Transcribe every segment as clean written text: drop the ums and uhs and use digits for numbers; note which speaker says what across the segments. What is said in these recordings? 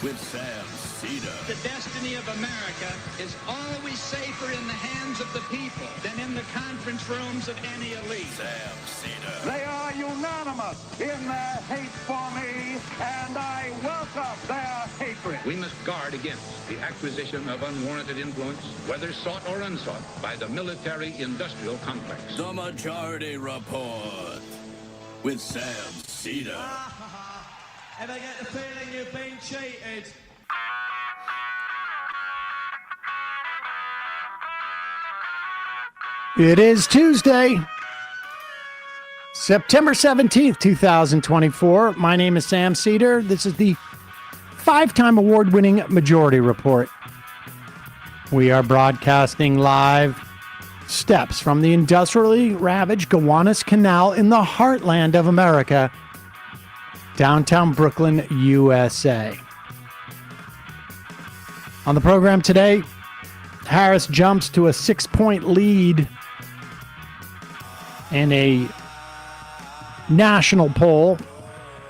Speaker 1: with Sam Seder.
Speaker 2: The destiny of America is always safer in the hands of the people than in the conference rooms of any elite.
Speaker 1: Sam Seder.
Speaker 3: They are unanimous in their hate for me, and I welcome their hatred.
Speaker 4: We must guard against the acquisition of unwarranted influence, whether sought or unsought, by the military-industrial complex.
Speaker 1: The Majority Report with Sam Seder.
Speaker 5: Ever get the feeling you've been cheated?
Speaker 6: It is Tuesday, September 17th, 2024. My name is Sam Seder. This is the 5-time award-winning Majority Report. We are broadcasting live steps from the industrially ravaged Gowanus Canal in the heartland of America, downtown Brooklyn, USA. On the program today, Harris jumps to a 6-point lead in a national poll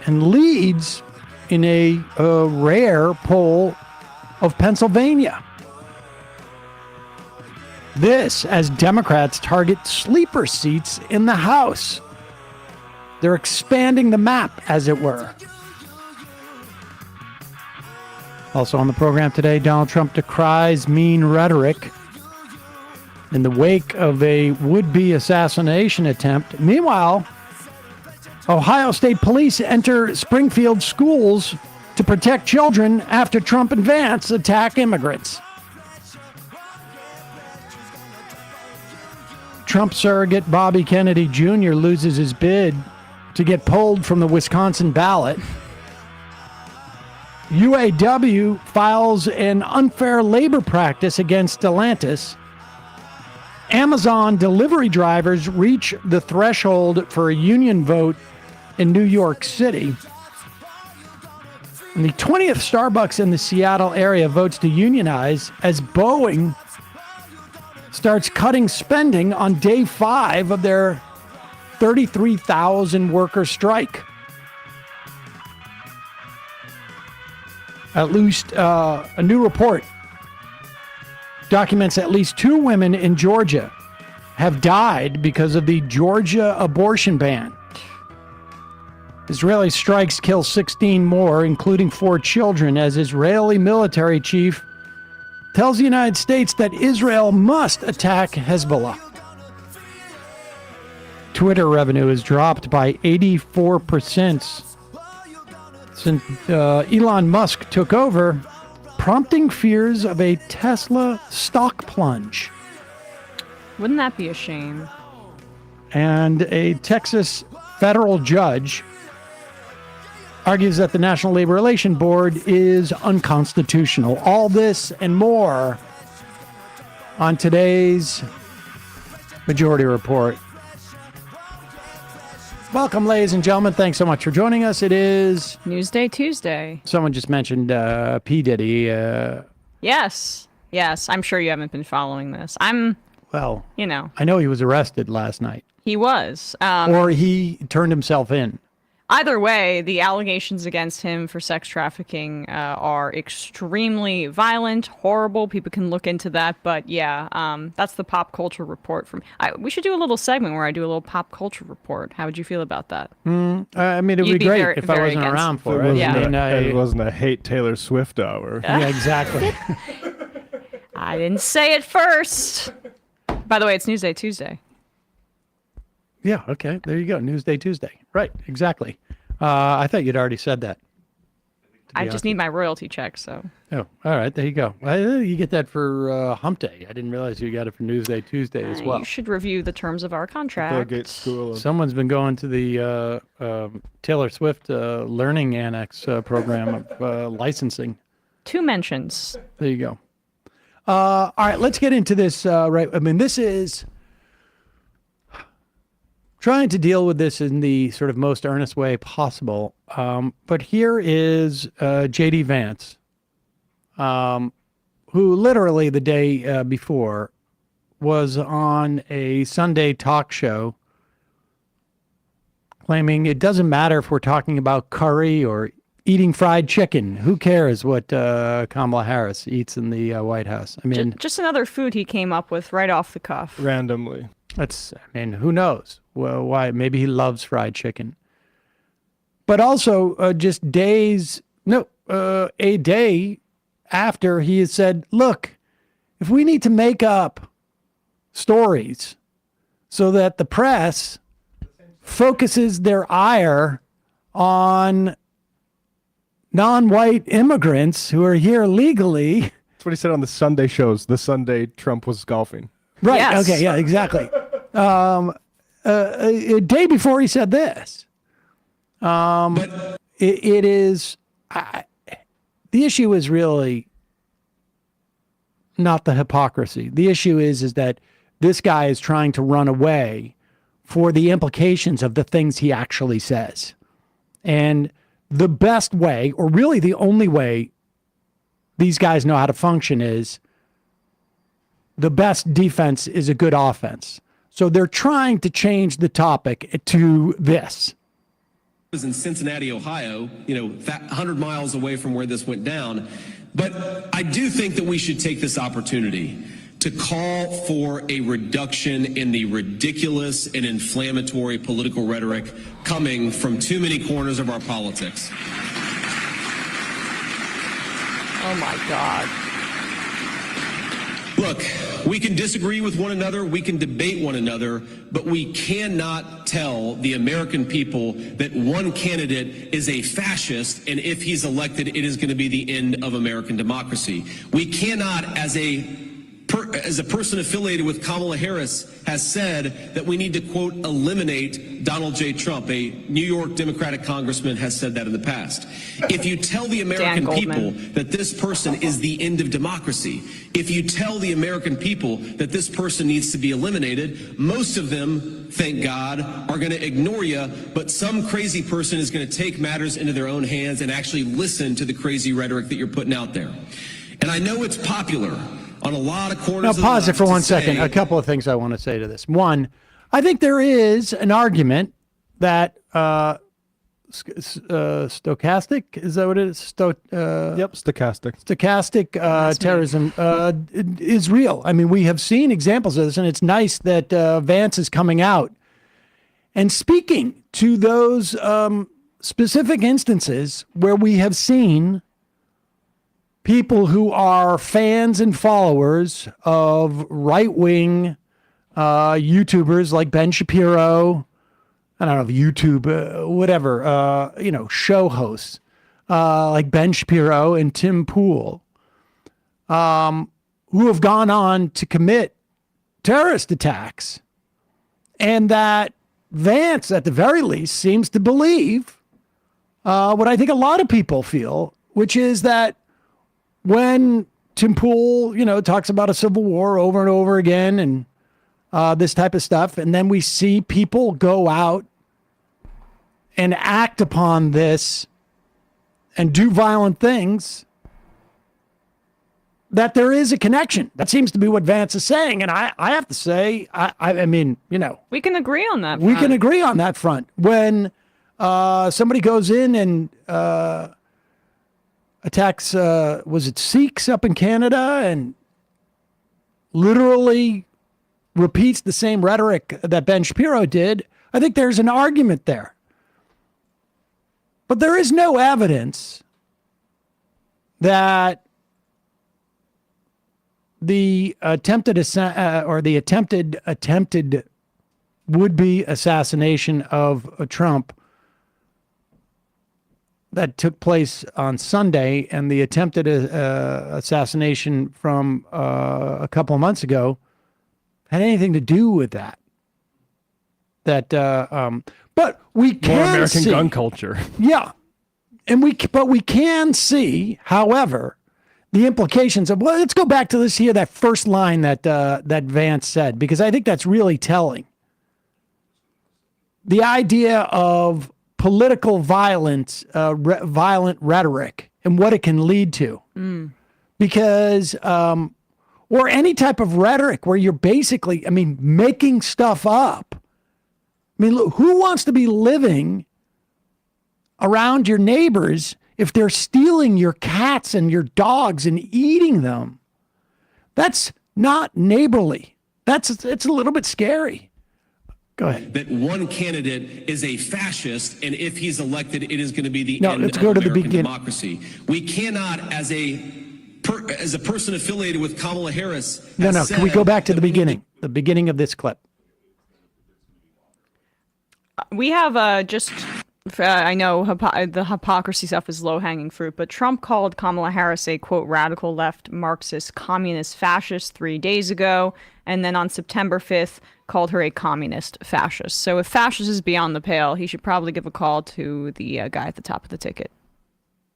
Speaker 6: and leads in a rare poll of Pennsylvania. This as Democrats target sleeper seats in the House. They're expanding the map, as it were. Also on the program today, Donald Trump decries mean rhetoric in the wake of a would-be assassination attempt. Meanwhile, Ohio State Police enter Springfield schools to protect children after Trump and Vance attack immigrants. Trump surrogate Bobby Kennedy Jr. loses his bid to get pulled from the Wisconsin ballot. UAW files an unfair labor practice against Stellantis. Amazon delivery drivers reach the threshold for a union vote in New York City. And the 20th Starbucks in the Seattle area votes to unionize as Boeing starts cutting spending on day 5 of their 33,000 worker strike. At least a new report documents at least 2 women in Georgia have died because of the Georgia abortion ban. Israeli strikes kill 16 more, including 4 children, as Israeli military chief tells the United States that Israel must attack Hezbollah. Twitter revenue has dropped by 84% since Elon Musk took over, prompting fears of a Tesla stock plunge.
Speaker 7: Wouldn't that be a shame?
Speaker 6: And a Texas federal judge argues that the National Labor Relations Board is unconstitutional. All this and more on today's Majority Report. Welcome, ladies and gentlemen. Thanks so much for joining us. It is
Speaker 7: Newsday Tuesday.
Speaker 6: Someone just mentioned P. Diddy.
Speaker 7: Yes. I'm sure you haven't been following this.
Speaker 6: Well,
Speaker 7: you know.
Speaker 6: I know he was arrested last night.
Speaker 7: He was.
Speaker 6: Or he turned himself in.
Speaker 7: Either way, the allegations against him for sex trafficking are extremely violent, horrible. People can look into that. But yeah, that's the pop culture report from. We should do a little segment where I do a little pop culture report. How would you feel about that?
Speaker 6: I mean, it would be great if I wasn't around for it.
Speaker 8: It wasn't a hate Taylor Swift hour.
Speaker 6: Yeah, exactly.
Speaker 7: I didn't say it first. By the way, it's Newsday Tuesday.
Speaker 6: Yeah, okay. There you go. Newsday Tuesday. Right, exactly. I thought you'd already said that.
Speaker 7: I just need my royalty check, so.
Speaker 6: Oh, all right. There you go. You get that for Hump Day. I didn't realize you got it for Newsday Tuesday as well.
Speaker 7: You should review the terms of our contract.
Speaker 8: Bill Gates School.
Speaker 6: Someone's been going to the Taylor Swift Learning Annex program of licensing.
Speaker 7: 2 mentions.
Speaker 6: There you go. All right, let's get into this. Right. I mean, this is trying to deal with this in the sort of most earnest way possible. But here is J.D. Vance, who literally the day before was on a Sunday talk show claiming it doesn't matter if we're talking about curry or eating fried chicken. Who cares what Kamala Harris eats in the White House? I mean,
Speaker 7: Just another food he came up with right off the cuff.
Speaker 8: Randomly.
Speaker 6: Who knows? Well, why? Maybe he loves fried chicken. But also, just a day after he has said, look, if we need to make up stories so that the press focuses their ire on non-white immigrants who are here legally.
Speaker 8: That's what he said on the Sunday shows, the Sunday Trump was golfing.
Speaker 6: Right.
Speaker 7: Yes.
Speaker 6: Okay. Yeah, exactly. A day before he said this. It is, the issue is really not the hypocrisy. The issue is that this guy is trying to run away for the implications of the things he actually says. And the best way, or really the only way these guys know how to function, is the best defense is a good offense. So they're trying to change the topic to this.
Speaker 9: Was in Cincinnati, Ohio, 100 miles away from where this went down. But I do think that we should take this opportunity to call for a reduction in the ridiculous and inflammatory political rhetoric coming from too many corners of our politics.
Speaker 7: Oh my God.
Speaker 9: Look, we can disagree with one another, we can debate one another, but we cannot tell the American people that one candidate is a fascist, and if he's elected, it is going to be the end of American democracy. We cannot, as a person affiliated with Kamala Harris has said, that we need to, quote, eliminate Donald J. Trump. A New York Democratic congressman has said that in the past. If you tell the American people that this person is the end of democracy, if you tell the American people that this person needs to be eliminated, most of them, thank God, are going to ignore you, but some crazy person is going to take matters into their own hands and actually listen to the crazy rhetoric that you're putting out there. And I know it's popular on a lot of corners.
Speaker 6: Now, pause it for 1 second. A couple of things I want to say to this. One, I think there is an argument that stochastic, is that what it is?
Speaker 8: Yep, stochastic.
Speaker 6: Stochastic terrorism is real. I mean, we have seen examples of this, and it's nice that Vance is coming out and speaking to those specific instances where we have seen people who are fans and followers of right-wing YouTubers like Ben Shapiro, I don't know, YouTube, whatever, show hosts like Ben Shapiro and Tim Pool, who have gone on to commit terrorist attacks. And that Vance, at the very least, seems to believe what I think a lot of people feel, which is that when Tim Pool, talks about a civil war over and over again and this type of stuff, and then we see people go out and act upon this and do violent things, that there is a connection. That seems to be what Vance is saying. And I have to say, I mean,
Speaker 7: we can agree on that.
Speaker 6: We can agree on that front. When somebody goes in and attacks, was it Sikhs up in Canada, and literally repeats the same rhetoric that Ben Shapiro did, I think there's an argument there. But there is no evidence that the attempted would-be assassination of Trump that took place on Sunday and the attempted assassination from a couple of months ago had anything to do with that. But we can
Speaker 8: More American
Speaker 6: see,
Speaker 8: gun culture.
Speaker 6: Yeah, but we can see, however, the implications of. Well, let's go back to this here, that first line that Vance said, because I think that's really telling. The idea of political violence, violent rhetoric, and what it can lead to. Because, or any type of rhetoric where you're basically, making stuff up. Look, who wants to be living around your neighbors if they're stealing your cats and your dogs and eating them, that's not neighborly. It's a little bit scary. Go ahead.
Speaker 9: That one candidate is a fascist, and if he's elected, it is going to be the end
Speaker 6: let's
Speaker 9: of
Speaker 6: go to the
Speaker 9: American
Speaker 6: beginning.
Speaker 9: democracy. We cannot, as a person affiliated with Kamala Harris.
Speaker 6: Can we go back to the beginning? The beginning of this clip.
Speaker 7: We have I know the hypocrisy stuff is low-hanging fruit, but Trump called Kamala Harris a, quote, radical left Marxist communist fascist 3 days ago, and then on September 5th called her a communist fascist. So if fascist is beyond the pale, he should probably give a call to the guy at the top of the ticket.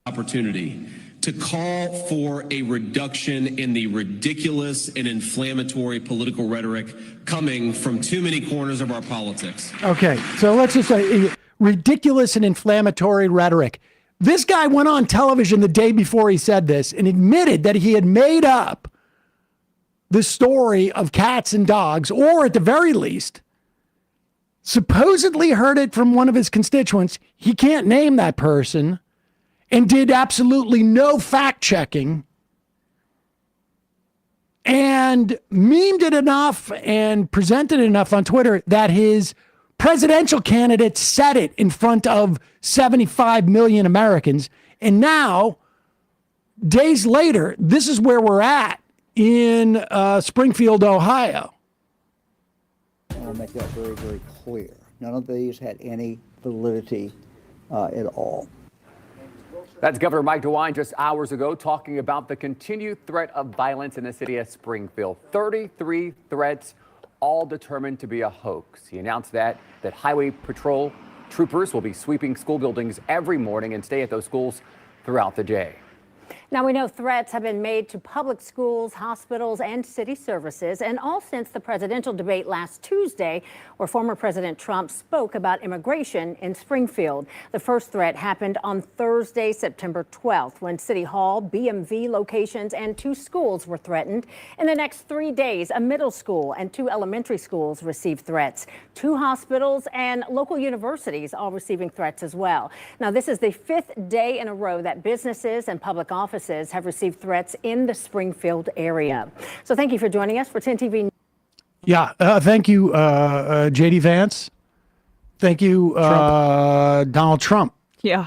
Speaker 9: Opportunity to call for a reduction in the ridiculous and inflammatory political rhetoric coming from too many corners of our politics.
Speaker 6: Okay, so let's just say ridiculous and inflammatory rhetoric. This guy went on television the day before he said this and admitted that he had made up the story of cats and dogs, or at the very least, supposedly heard it from one of his constituents. He can't name that person, and did absolutely no fact checking, and memed it enough and presented it enough on Twitter that his presidential candidate said it in front of 75 million Americans. And now, days later, this is where we're at in Springfield, Ohio.
Speaker 10: I want to make that very, very clear. None of these had any validity at all.
Speaker 11: That's Governor Mike DeWine just hours ago talking about the continued threat of violence in the city of Springfield. 33 threats, all determined to be a hoax. He announced that highway patrol troopers will be sweeping school buildings every morning and stay at those schools throughout the day.
Speaker 12: Now, we know threats have been made to public schools, hospitals, and city services, and all since the presidential debate last Tuesday, where former President Trump spoke about immigration in Springfield. The first threat happened on Thursday, September 12th, when City Hall, BMV locations, and 2 schools were threatened. In the next 3 days, a middle school and 2 elementary schools received threats. 2 hospitals and local universities all receiving threats as well. Now, this is the 5th day in a row that businesses and public offices have received threats in the Springfield area. So thank you for joining us for 10 TV.
Speaker 6: Yeah, thank you, J.D. Vance. Thank you, Donald Trump.
Speaker 7: Yeah.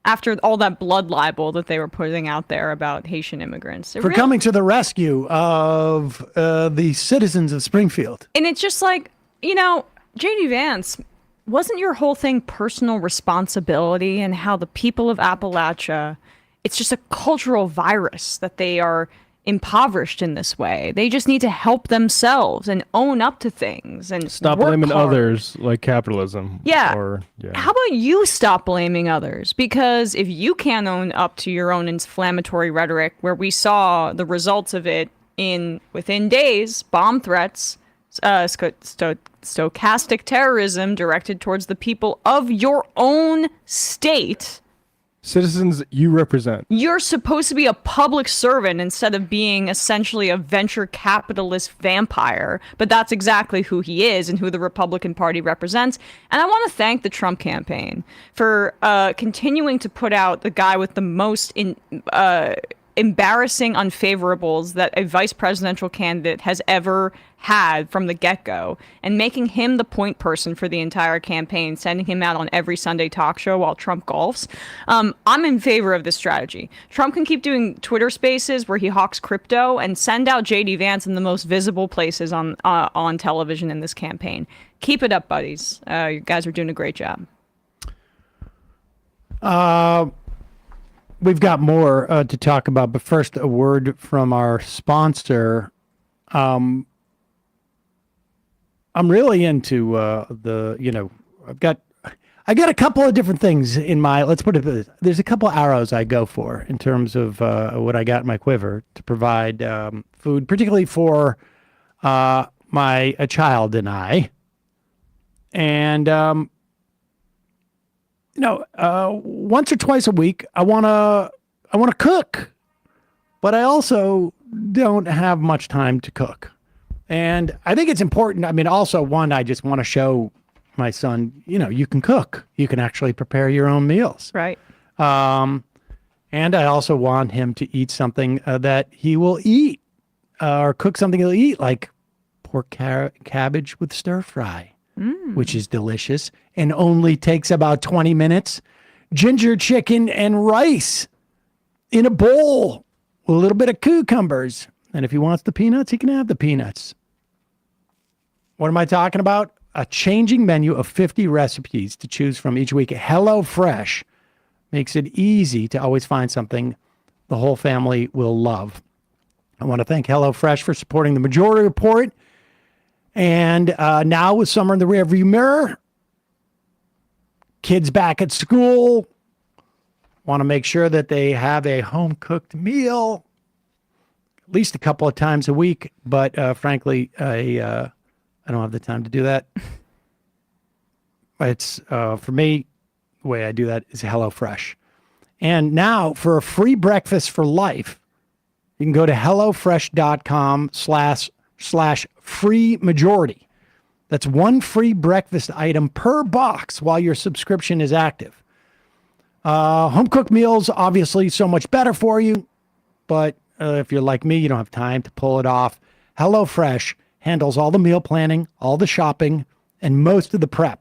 Speaker 7: After all that blood libel that they were putting out there about Haitian immigrants.
Speaker 6: For coming to the rescue of the citizens of Springfield.
Speaker 7: And it's just like, J.D. Vance, wasn't your whole thing personal responsibility, and how the people of Appalachia, it's just a cultural virus that they are impoverished in this way. They just need to help themselves and own up to things and
Speaker 8: stop
Speaker 7: work
Speaker 8: blaming
Speaker 7: hard.
Speaker 8: others like capitalism.
Speaker 7: Yeah. How about you stop blaming others? Because if you can't own up to your own inflammatory rhetoric, where we saw the results of it within days, bomb threats, stochastic terrorism directed towards the people of your own state.
Speaker 8: Citizens you represent.
Speaker 7: You're supposed to be a public servant instead of being essentially a venture capitalist vampire. But that's exactly who he is and who the Republican Party represents. And I want to thank the Trump campaign for continuing to put out the guy with the most embarrassing unfavorables that a vice presidential candidate has ever had from the get-go, and making him the point person for the entire campaign, sending him out on every Sunday talk show while Trump golfs. I'm in favor of this strategy. Trump can keep doing Twitter spaces where he hawks crypto, and send out J.D. Vance in the most visible places on television in this campaign. Keep it up, buddies. You guys are doing a great job.
Speaker 6: We've got more to talk about, but first, a word from our sponsor. I'm really into I got a couple of different things in my, let's put it this, there's a couple arrows I go for in terms of what I got in my quiver to provide food, particularly for a child and I. And once or twice a week, I want to cook, but I also don't have much time to cook. And I think it's important. I mean, also, one, I just want to show my son, you can cook. You can actually prepare your own meals.
Speaker 7: Right.
Speaker 6: And I also want him to eat something that he will eat, or cook something he'll eat, like pork cabbage with stir fry, which is delicious and only takes about 20 minutes. Ginger chicken and rice in a bowl with a little bit of cucumbers. And if he wants the peanuts, he can have the peanuts. What am I talking about? A changing menu of 50 recipes to choose from each week. HelloFresh makes it easy to always find something the whole family will love. I want to thank HelloFresh for supporting the Majority Report. And now with summer in the rearview mirror, kids back at school, want to make sure that they have a home-cooked meal at least a couple of times a week. But frankly, I don't have the time to do that. It's for me, the way I do that is HelloFresh. And now for a free breakfast for life, you can go to HelloFresh.com/free majority. That's one free breakfast item per box while your subscription is active. Home cooked meals, obviously so much better for you. But if you're like me, you don't have time to pull it off. HelloFresh handles all the meal planning, all the shopping, and most of the prep.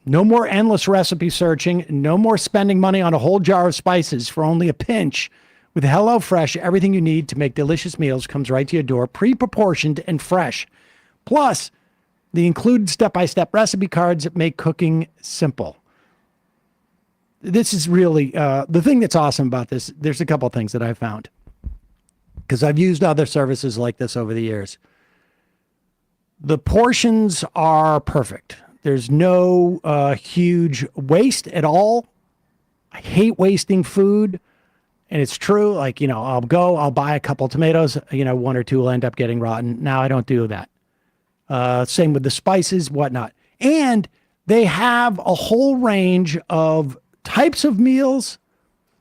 Speaker 6: No more endless recipe searching. No more spending money on a whole jar of spices for only a pinch. With HelloFresh, everything you need to make delicious meals comes right to your door, pre-proportioned and fresh. Plus, the included step-by-step recipe cards make cooking simple. This is really, the thing that's awesome about this, there's a couple of things that I've found, because I've used other services like this over the years. The portions are perfect. There's no huge waste at all. I hate wasting food. And it's true. Like, I'll buy a couple tomatoes, one or two will end up getting rotten. Now I don't do that. Same with the spices, whatnot. And they have a whole range of types of meals,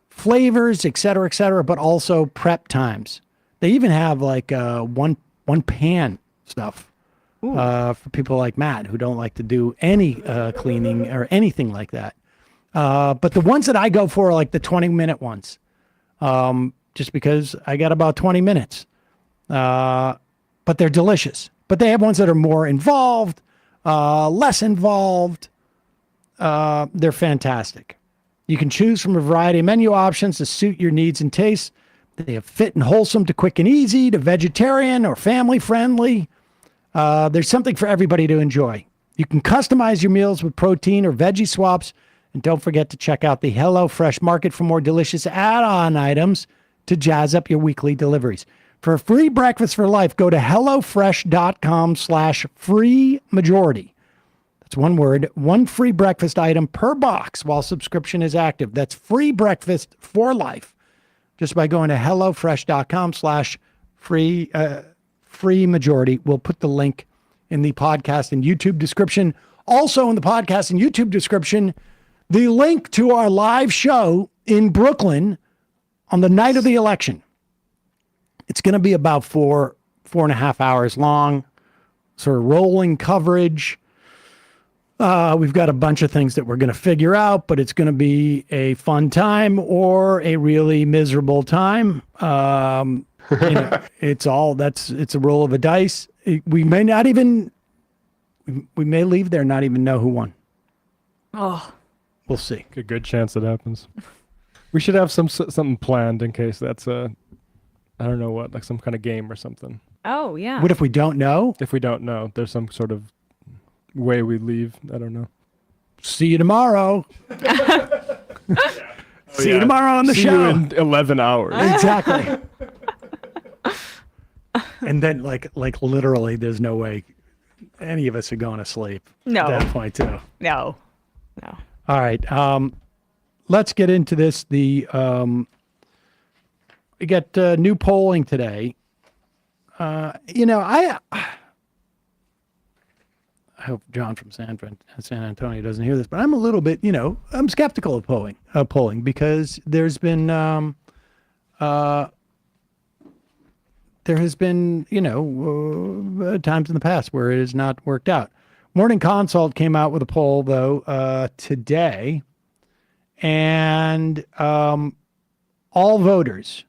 Speaker 6: flavors, et cetera, but also prep times. They even have like one pan stuff for people like Matt who don't like to do any cleaning or anything like that. But the ones that I go for are like the 20-minute ones, just because I got about 20 minutes. But they're delicious. But they have ones that are more involved, less involved. They're fantastic. You can choose from a variety of menu options to suit your needs and tastes. They have fit and wholesome to quick and easy to vegetarian or family friendly. There's something for everybody to enjoy. You can customize your meals with protein or veggie swaps. And don't forget to check out the HelloFresh Market for more delicious add-on items to jazz up your weekly deliveries. For a free breakfast for life, go to HelloFresh.com/free majority. That's one word, one free breakfast item per box while subscription is active. That's free breakfast for life just by going to HelloFresh.com/free majority. We'll put the link in the podcast and YouTube description. Also in the podcast and YouTube description, the link to our live show in Brooklyn on the night of the election. It's going to be about 4.5 hours long, sort of rolling coverage. We've got a bunch of things that we're going to figure out, but it's going to be a fun time or a really miserable time. It's a roll of a dice. We may leave there not even know who won.
Speaker 7: Oh,
Speaker 6: we'll see.
Speaker 8: A good chance it happens. We should have something planned in case that's I don't know what, like some kind of game or something.
Speaker 7: Oh, yeah.
Speaker 6: What if we don't know?
Speaker 8: If we don't know, there's some sort of way we leave. I don't know.
Speaker 6: See you tomorrow. See you tomorrow on the
Speaker 8: See
Speaker 6: show.
Speaker 8: you in 11 hours.
Speaker 6: Exactly. And then like literally there's no way any of us are going to sleep
Speaker 7: No.
Speaker 6: at that point too.
Speaker 7: No.
Speaker 6: All right. Let's get into this. We got new polling today. I hope John from San Antonio doesn't hear this, but I'm a little bit, I'm skeptical of polling because there's been, times in the past where it has not worked out. Morning Consult came out with a poll though today, And all voters,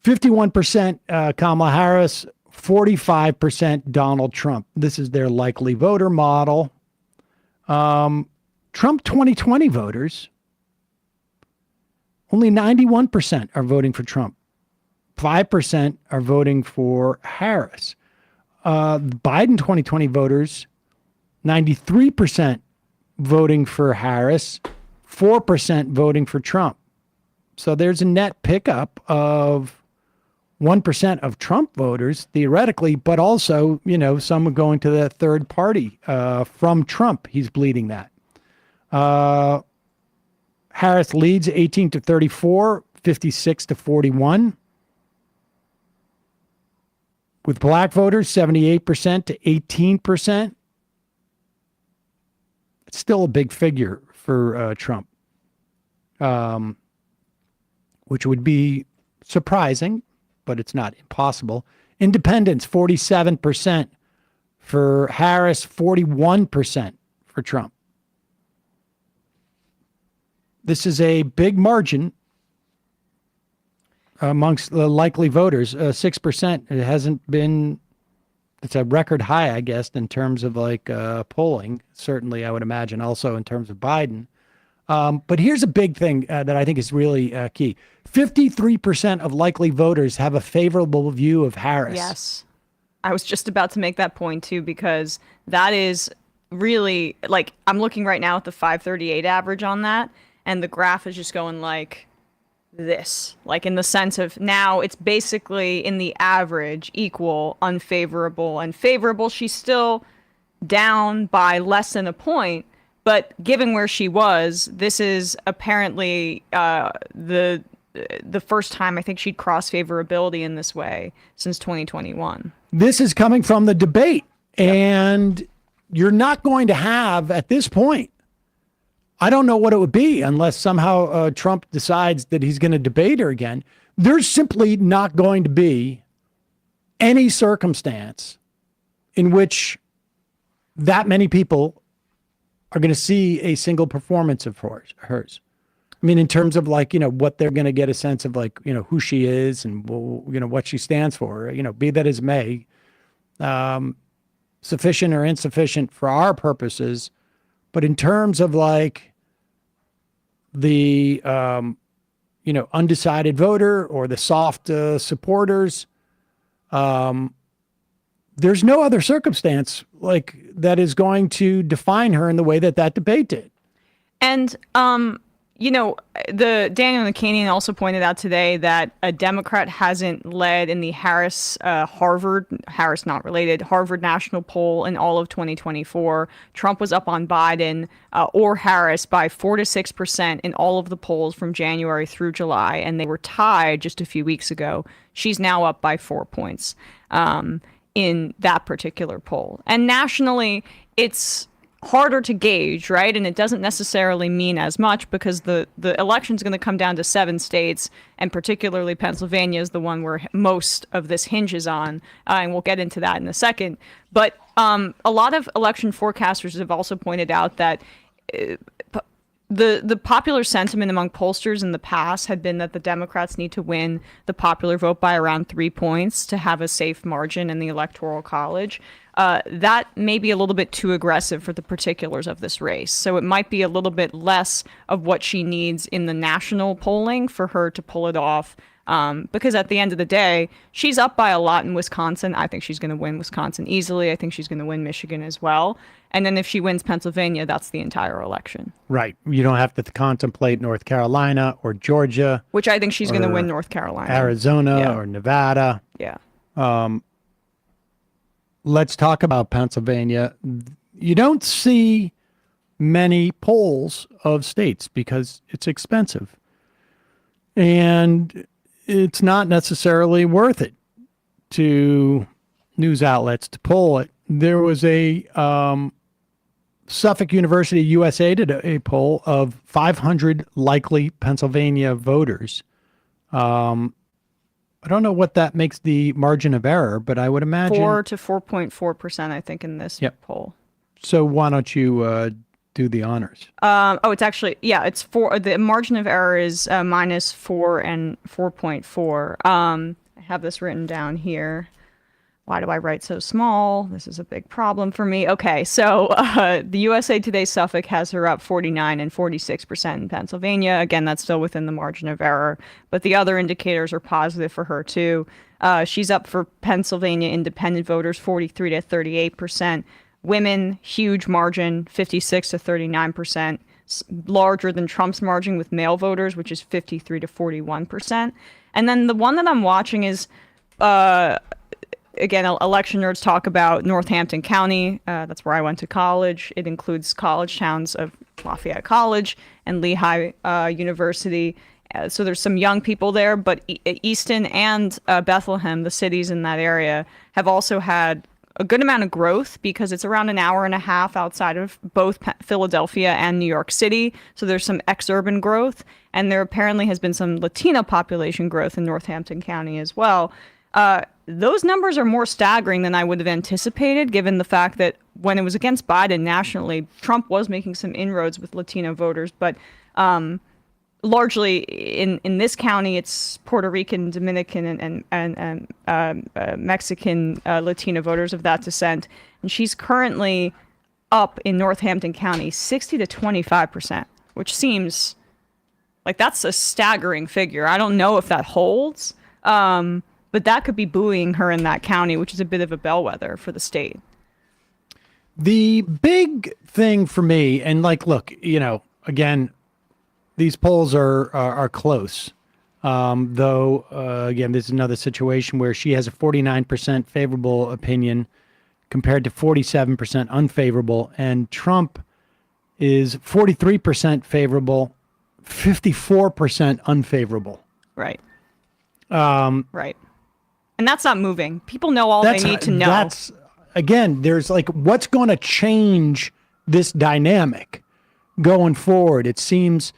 Speaker 6: 51% Kamala Harris, 45% Donald Trump. This is their likely voter model. Trump 2020 voters, only 91% are voting for Trump. 5% are voting for Harris. Biden 2020 voters, 93% voting for Harris, 4% voting for Trump. So there's a net pickup of 1% of Trump voters, theoretically, but also, some are going to the third party from Trump. He's bleeding that. Harris leads 18 to 34, 56 to 41. With black voters, 78% to 18%. It's still a big figure for Trump, which would be surprising, but it's not impossible. Independents, 47% for Harris, 41% for Trump. This is a big margin amongst the likely voters, 6%. It hasn't been, it's a record high, I guess, in terms of polling. Certainly, I would imagine also in terms of Biden. But here's a big thing that I think is really key. 53% of likely voters have a favorable view of Harris.
Speaker 7: Yes. I was just about to make that point too, because that is really, I'm looking right now at the 538 average on that, and the graph is just going like this, in the sense of now it's basically in the average equal unfavorable and favorable. She's still down by less than a point, but given where she was, this is apparently the first time I think she'd crossed favorability in this way since 2021.
Speaker 6: This is coming from the debate, and you're not going to have at this point, I don't know what it would be unless somehow Trump decides that he's going to debate her again. There's simply not going to be any circumstance in which that many people are going to see a single performance of hers. I mean, in terms of what they're going to get a sense of who she is and, what she stands for, be that as may, sufficient or insufficient for our purposes. But in terms of the, undecided voter or the soft supporters, there's no other circumstance that is going to define her in the way that debate did.
Speaker 7: And, the Daniel Nakanian also pointed out today that a Democrat hasn't led in the Harris not related, Harvard national poll in all of 2024. Trump was up on Biden or Harris by 4 to 6% in all of the polls from January through July, and they were tied just a few weeks ago. She's now up by 4 points in that particular poll. And nationally, it's harder to gauge, right? And it doesn't necessarily mean as much because the election's going to come down to 7 states, and particularly Pennsylvania is the one where most of this hinges on, and we'll get into that in a second. But a lot of election forecasters have also pointed out that the popular sentiment among pollsters in the past had been that the Democrats need to win the popular vote by around 3 points to have a safe margin in the Electoral College. That may be a little bit too aggressive for the particulars of this race. So it might be a little bit less of what she needs in the national polling for her to pull it off. Because at the end of the day, she's up by a lot in Wisconsin. I think she's going to win Wisconsin easily. I think she's going to win Michigan as well. And then if she wins Pennsylvania, that's the entire election.
Speaker 6: Right. You don't have to contemplate North Carolina or Georgia.
Speaker 7: Which I think she's going to win North Carolina.
Speaker 6: Arizona or Nevada.
Speaker 7: Yeah.
Speaker 6: Let's talk about Pennsylvania. You don't see many polls of states because it's expensive. And it's not necessarily worth it to news outlets to poll it. There was a Suffolk University USA did a poll of 500 likely Pennsylvania voters. I don't know what that makes the margin of error, but I would imagine
Speaker 7: 4 to 4.4%, I think, in this poll.
Speaker 6: So why don't you do the honors.
Speaker 7: It's actually, it's the margin of error is -4 and 4.4. I have this written down here. Why do I write so small? This is a big problem for me. Okay, so the USA Today Suffolk has her up 49 and 46% in Pennsylvania. Again, that's still within the margin of error, but the other indicators are positive for her too. She's up for Pennsylvania independent voters 43 to 38%. Women, huge margin, 56 to 39%. Larger than Trump's margin with male voters, which is 53 to 41%. And then the one that I'm watching is again, election nerds talk about Northampton County. That's where I went to college. It includes college towns of Lafayette College and Lehigh University. So there's some young people there, but Easton and Bethlehem, the cities in that area, have also had a good amount of growth because it's around an hour and a half outside of both Philadelphia and New York City. So there's some ex-urban growth, and there apparently has been some Latino population growth in Northampton County as well. Those numbers are more staggering than I would have anticipated, given the fact that when it was against Biden nationally, Trump was making some inroads with Latino voters. But largely in this county, it's Puerto Rican, Dominican, and Mexican Latino voters of that descent. And she's currently up in Northampton County 60 to 25%, which seems like that's a staggering figure. I don't know if that holds. But that could be buoying her in that county, which is a bit of a bellwether for the state.
Speaker 6: The big thing for me, and look, again, these polls are close. Though, again, this is another situation where she has a 49% favorable opinion compared to 47% unfavorable, and Trump is 43% favorable, 54% unfavorable.
Speaker 7: Right. Right. And that's not moving. People know all they need to know.
Speaker 6: That's, again, there's what's going to change this dynamic going forward? It seems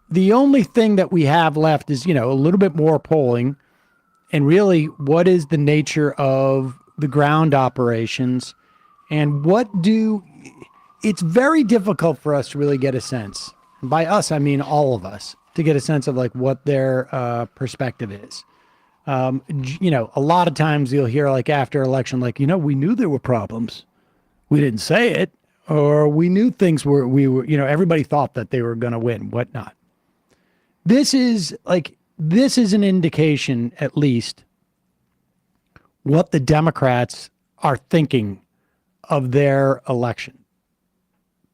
Speaker 6: the only thing that we have left is, a little bit more polling. And really, what is the nature of the ground operations? And it's very difficult for us to really get a sense. And by us, I mean all of us, to get a sense of what their perspective is. A lot of times you'll hear after election, we knew there were problems. We didn't say it, or we knew things were, everybody thought that they were going to win, whatnot. This is an indication, at least, what the Democrats are thinking of their election.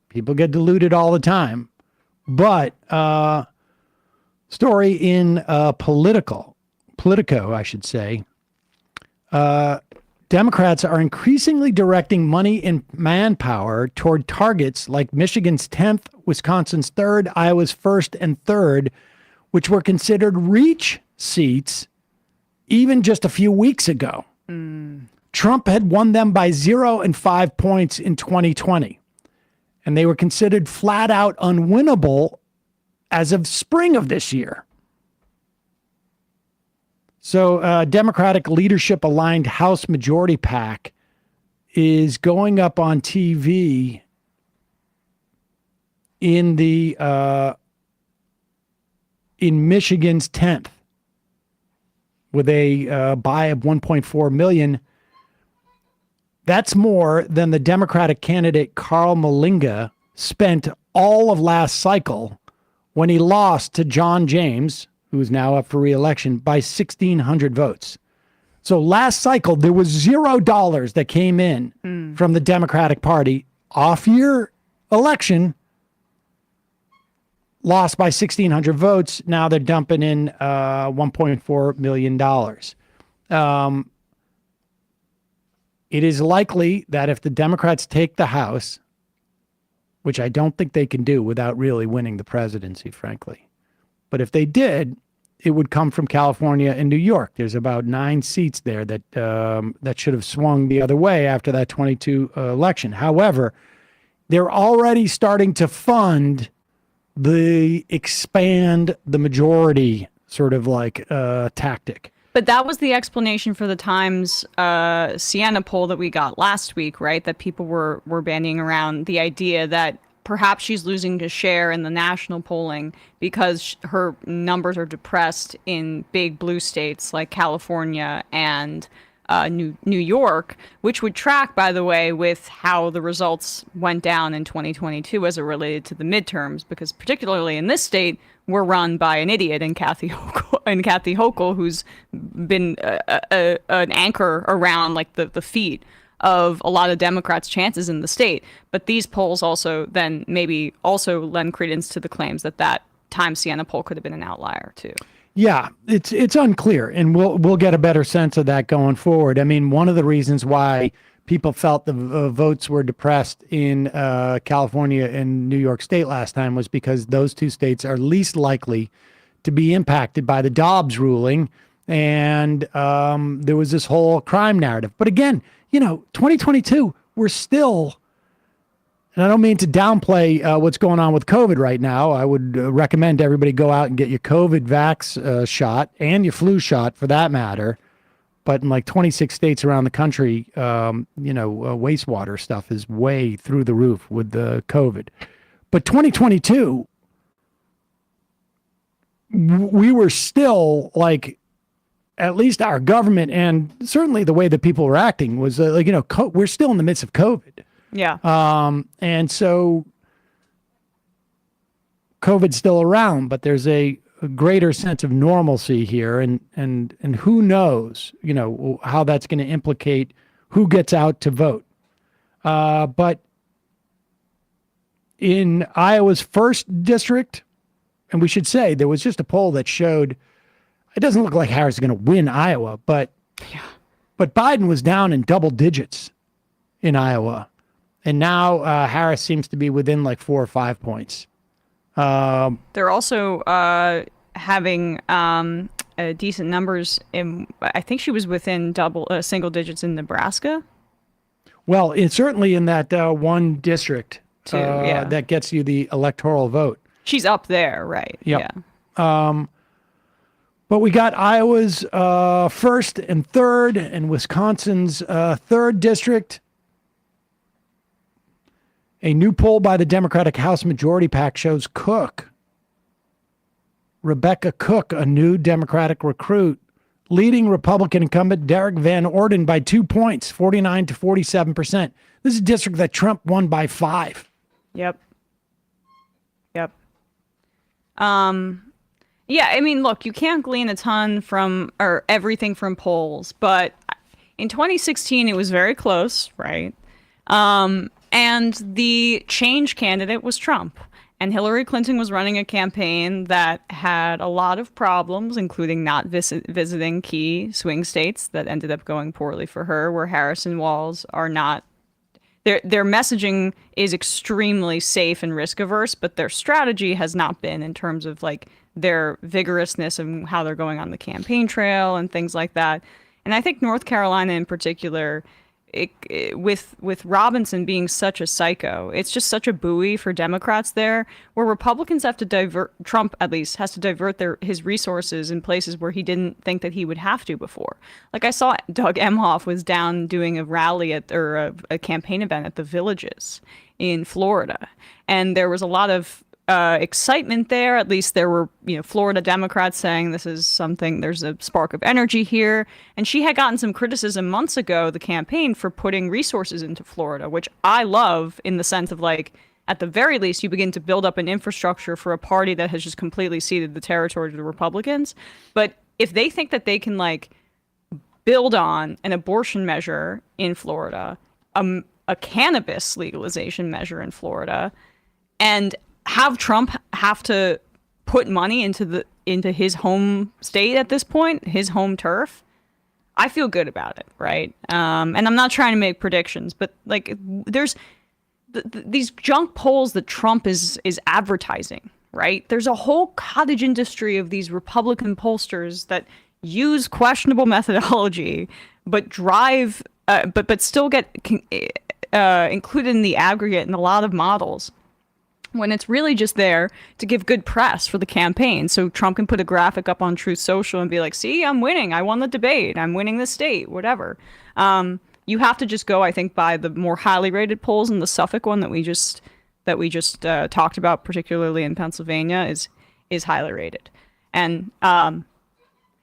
Speaker 6: People get deluded all the time, but, story in Politico, I should say. Democrats are increasingly directing money and manpower toward targets like Michigan's 10th, Wisconsin's 3rd, Iowa's 1st and 3rd, which were considered reach seats even just a few weeks ago. Trump had won them by 0 and 5 points in 2020, and they were considered flat out unwinnable as of spring of this year. So Democratic leadership aligned House Majority PAC is going up on TV in Michigan's 10th with a buy of 1.4 million. That's more than the Democratic candidate Carl Malinga spent all of last cycle when he lost to John James, who is now up for re-election, by 1,600 votes. So last cycle, there was $0 that came in from the Democratic Party. Off-year election, lost by 1,600 votes. Now they're dumping in $1.4 million. It is likely that if the Democrats take the House, which I don't think they can do without really winning the presidency, frankly. But if they did, it would come from California and New York. There's about 9 seats there that should have swung the other way after that 22 election. However, they're already starting to fund the expand the majority sort of tactic.
Speaker 7: But that was the explanation for the Times Siena poll that we got last week, right? That people were bandying around the idea that perhaps she's losing a share in the national polling because her numbers are depressed in big blue states like California and New York, which would track, by the way, with how the results went down in 2022 as it related to the midterms, because particularly in this state, we're run by an idiot in Kathy Hochul, who's been an anchor around like the feet of a lot of Democrats' chances in the state. But these polls also then maybe also lend credence to the claims that Times Siena poll could have been an outlier too.
Speaker 6: Yeah, it's unclear, and we'll get a better sense of that going forward. I mean, one of the reasons why people felt the votes were depressed in California and New York State last time was because those two states are least likely to be impacted by the Dobbs ruling, and there was this whole crime narrative. But again, 2022, we're still. And I don't mean to downplay what's going on with COVID right now. I would recommend everybody go out and get your COVID vax shot and your flu shot for that matter. But in like 26 states around the country, wastewater stuff is way through the roof with the COVID. But 2022, we were still like, at least our government and certainly the way that people were acting was we're still in the midst of COVID.
Speaker 7: Yeah.
Speaker 6: And so COVID's still around, but there's a greater sense of normalcy here, and who knows, how that's going to implicate who gets out to vote. But in Iowa's first district, and we should say there was just a poll that showed it doesn't look like Harris is going to win Iowa, but Biden was down in double digits in Iowa. And now Harris seems to be within like 4 or 5 points.
Speaker 7: They're also having decent numbers I think she was within single digits in Nebraska.
Speaker 6: Well, it's certainly in that one district that gets you the electoral vote.
Speaker 7: She's up there, right?
Speaker 6: Yep. Yeah. But we got Iowa's first and third and Wisconsin's third district. A new poll by the Democratic House Majority PAC shows Rebecca Cook, a new Democratic recruit, leading Republican incumbent Derek Van Orden by 2 points, 49 to 47%. This is a district that Trump won by 5.
Speaker 7: Yep. Yeah, I mean, look, you can't glean a ton or everything from polls, but in 2016, it was very close, right? And the change candidate was Trump. And Hillary Clinton was running a campaign that had a lot of problems, including not visiting key swing states that ended up going poorly for her, where Harris and Walz are not. Their messaging is extremely safe and risk averse, but their strategy has not been in terms of like their vigorousness and how they're going on the campaign trail and things like that. And I think North Carolina in particular, with Robinson being such a psycho, it's just such a buoy for Democrats there, where Republicans have to divert, Trump at least has to divert his resources in places where he didn't think that he would have to before. Like I saw Doug Emhoff was down doing a rally or a campaign event at the Villages in Florida, and there was a lot of excitement there. At least there were, Florida Democrats saying this is something, there's a spark of energy here. And she had gotten some criticism months ago, the campaign, for putting resources into Florida, which I love in the sense of like, at the very least, you begin to build up an infrastructure for a party that has just completely ceded the territory to the Republicans. But if they think that they can like build on an abortion measure in Florida, a cannabis legalization measure in Florida, and have Trump have to put money into his home state at this point, his home turf, I feel good about it, right? And I'm not trying to make predictions, but like there's these junk polls that Trump is advertising, right? There's a whole cottage industry of these Republican pollsters that use questionable methodology, but drive, but still get included in the aggregate in a lot of models. when it's really just there to give good press for the campaign. So Trump can put a graphic up on Truth Social and be like, see, I'm winning. I won the debate. I'm winning the state, whatever. You have to just go, I think, by the more highly rated polls, and the Suffolk one that we just talked about, particularly in Pennsylvania, is highly rated. And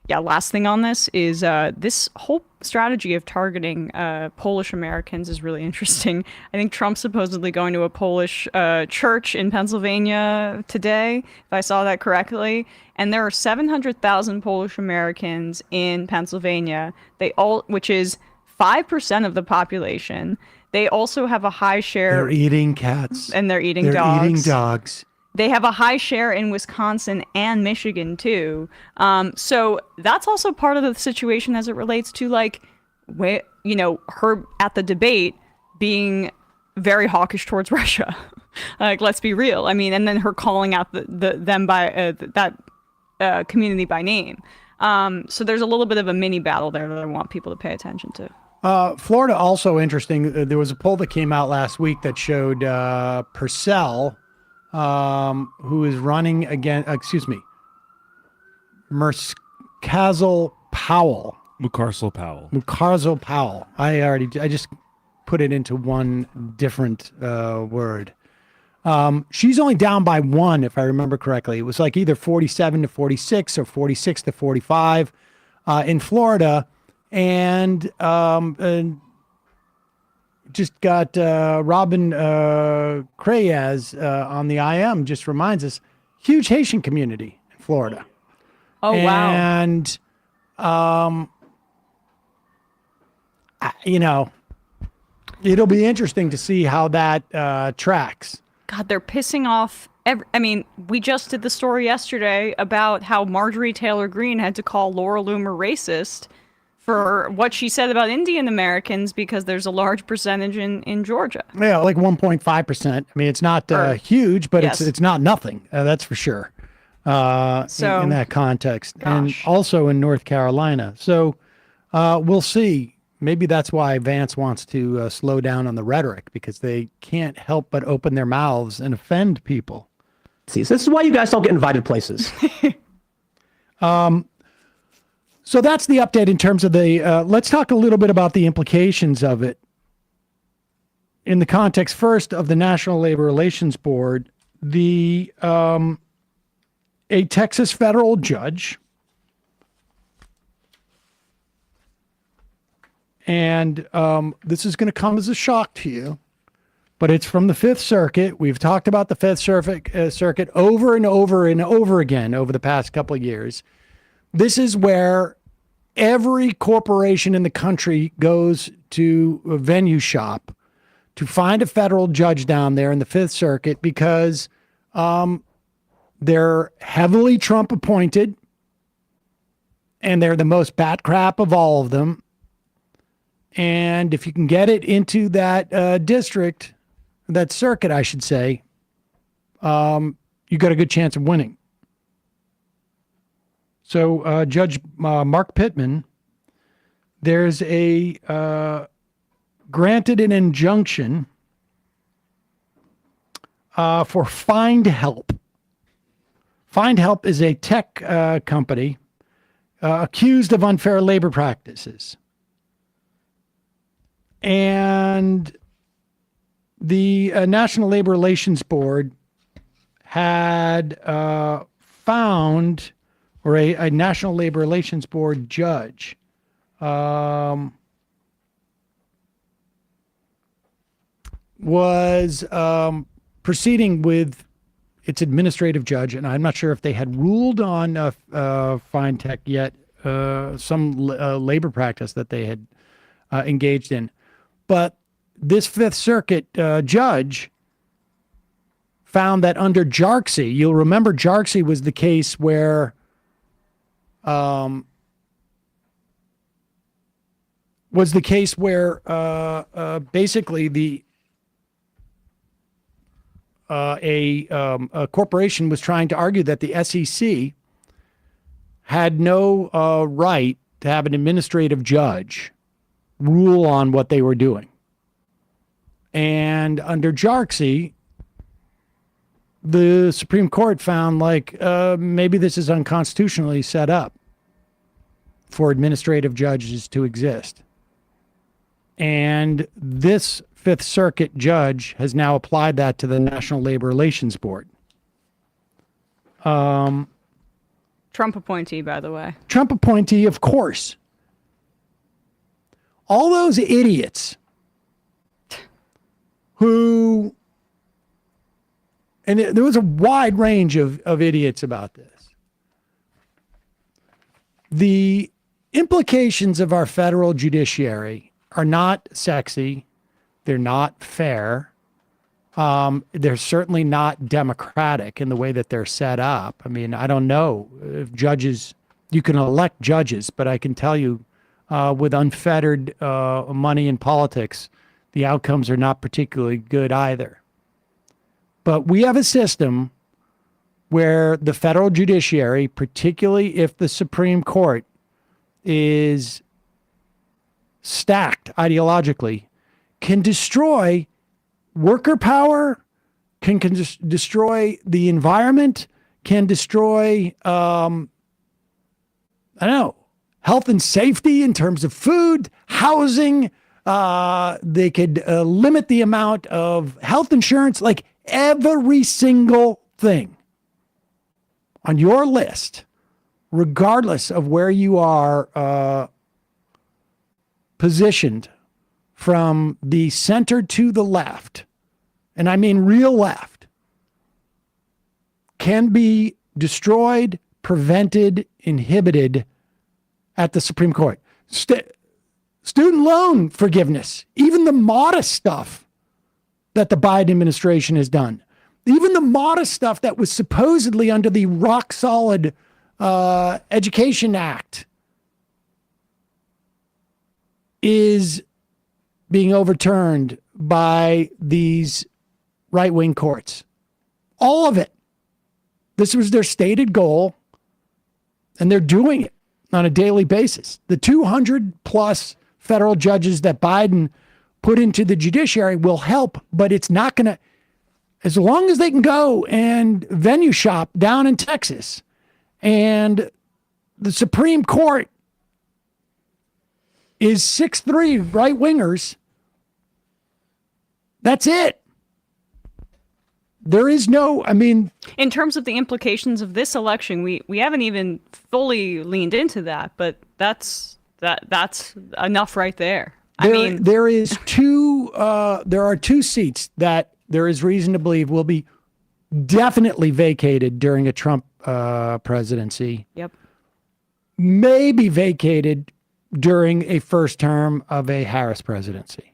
Speaker 7: last thing on this is this whole strategy of targeting Polish Americans is really interesting. I think Trump's supposedly going to a Polish church in Pennsylvania today, if I saw that correctly. And there are 700,000 Polish Americans in Pennsylvania. Which is 5% of the population. They also have a high share.
Speaker 6: They're eating cats.
Speaker 7: And they're eating dogs. They have a high share in Wisconsin and Michigan, too. So that's also part of the situation as it relates to, like, her at the debate being very hawkish towards Russia. Like, let's be real. I mean, and then her calling out them by that community by name. So there's a little bit of a mini battle there that I want people to pay attention to.
Speaker 6: Florida, also interesting. There was a poll that came out last week that showed Purcell, who is running against, Murcazel Powell. Mucarsel Powell. I just put it into one different word. She's only down by 1, if I remember correctly. It was like either 47 to 46 or 46 to 45 in Florida. And just got Robin Creyaz on the IM, just reminds us, huge Haitian community in Florida.
Speaker 7: Oh, wow.
Speaker 6: And, it'll be interesting to see how that tracks.
Speaker 7: God, they're pissing off. We just did the story yesterday about how Marjorie Taylor Greene had to call Laura Loomer racist for what she said about Indian Americans because there's a large percentage in Georgia.
Speaker 6: Yeah, like 1.5%. I mean, it's not huge, but
Speaker 7: yes.
Speaker 6: it's not nothing. That's for sure. In that context, and also in North Carolina. So we'll see. Maybe that's why Vance wants to slow down on the rhetoric, because they can't help but open their mouths and offend people.
Speaker 13: See, so this is why you guys don't get invited places.
Speaker 6: So that's the update in terms of the, let's talk a little bit about the implications of it in the context first of the National Labor Relations Board. A Texas federal judge, and this is going to come as a shock to you, but it's from the Fifth Circuit. We've talked about the Fifth Circuit over and over and over again over the past couple of years. This is where every corporation in the country goes to a venue shop to find a federal judge down there in the Fifth Circuit, because they're heavily Trump appointed, and they're the most bat crap of all of them. And if you can get it into that that circuit, I should say, you got a good chance of winning. So Judge Mark Pittman, there's granted an injunction for Find Help. Find Help is a tech company accused of unfair labor practices. And the National Labor Relations Board had found, or a National Labor Relations Board judge was proceeding with its administrative judge, and I'm not sure if they had ruled on Fine Tech yet, some labor practice that they had engaged in. But this Fifth Circuit judge found that under Jarksy, you'll remember Jarksy was the case where basically a corporation was trying to argue that the SEC had no right to have an administrative judge rule on what they were doing. And under Jarksy, the Supreme Court found like maybe this is unconstitutionally set up for administrative judges to exist. And this Fifth Circuit judge has now applied that to the National Labor Relations Board.
Speaker 7: Trump appointee, by the way.
Speaker 6: Trump appointee, of course. All those idiots who, and there was a wide range of idiots about this. The implications of our federal judiciary are not sexy. They're not fair. They're certainly not democratic in the way that they're set up. I mean, I don't know if judges, you can elect judges, but I can tell you with unfettered money in politics, the outcomes are not particularly good either. But we have a system where the federal judiciary, particularly if the Supreme Court is stacked ideologically, can destroy worker power, can destroy the environment, can destroy, I don't know, health and safety in terms of food, housing. They could limit the amount of health insurance, like every single thing on your list, regardless of where you are positioned from the center to the left, and I mean real left, can be destroyed, prevented, inhibited at the Supreme Court. Student loan forgiveness, even the modest stuff that the Biden administration has done, even the modest stuff that was supposedly under the rock solid Education Act is being overturned by these right-wing courts. All of it. This was their stated goal, and they're doing it on a daily basis. The 200 plus federal judges that Biden put into the judiciary will help, but it's not going to, as long as they can go and venue shop down in Texas, and the Supreme Court is 6'3" right-wingers, that's it. There is no, I mean...
Speaker 7: In terms of the implications of this election, we haven't even fully leaned into that, but that's enough right there.
Speaker 6: There are two seats that there is reason to believe will be definitely vacated during a Trump presidency.
Speaker 7: Yep.
Speaker 6: Maybe vacated during a first term of a Harris presidency.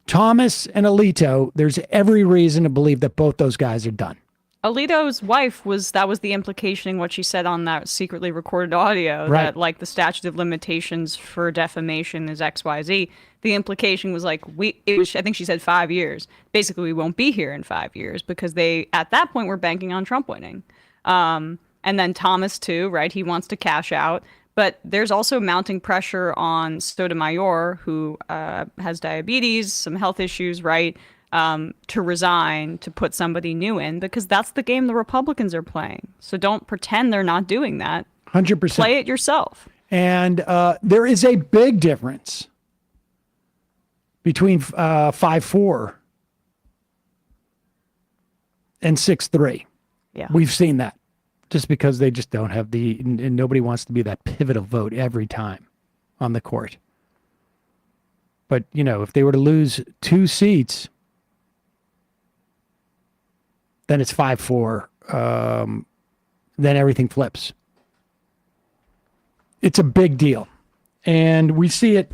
Speaker 6: Thomas and Alito, there's every reason to believe that both those guys are done.
Speaker 7: Alito's wife that was the implication in what she said on that secretly recorded audio,
Speaker 6: right,
Speaker 7: that like the statute of limitations for defamation is XYZ. The implication was like, I think she said 5 years. Basically, we won't be here in 5 years because they, at that point, were banking on Trump winning. And then Thomas too, right? He wants to cash out. But there's also mounting pressure on Sotomayor, who has diabetes, some health issues, right? To resign, to put somebody new in, because that's the game the Republicans are playing. So don't pretend they're not doing that.
Speaker 6: 100%.
Speaker 7: Play it yourself.
Speaker 6: And there is a big difference between 5-4 and 6-3.
Speaker 7: Yeah.
Speaker 6: We've seen that. Just because they just don't have and nobody wants to be that pivotal vote every time on the court. But, you know, if they were to lose 2 seats, then it's 5-4. Then everything flips. It's a big deal. And we see it.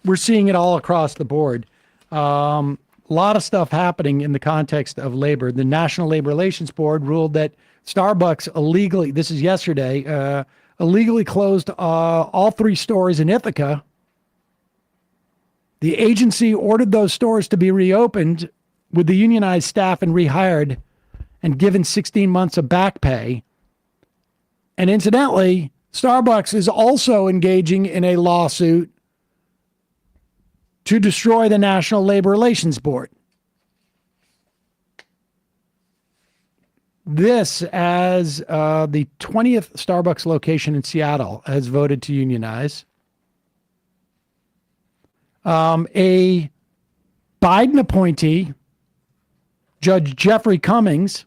Speaker 6: We're seeing it all across the board. A lot of stuff happening in the context of labor. The National Labor Relations Board ruled that Starbucks illegally, this is yesterday, illegally closed all 3 stores in Ithaca. The agency ordered those stores to be reopened with the unionized staff and rehired and given 16 months of back pay. And incidentally, Starbucks is also engaging in a lawsuit to destroy the National Labor Relations Board. this as the 20th Starbucks location in Seattle has voted to unionize. A Biden appointee, Judge Jeffrey Cummings,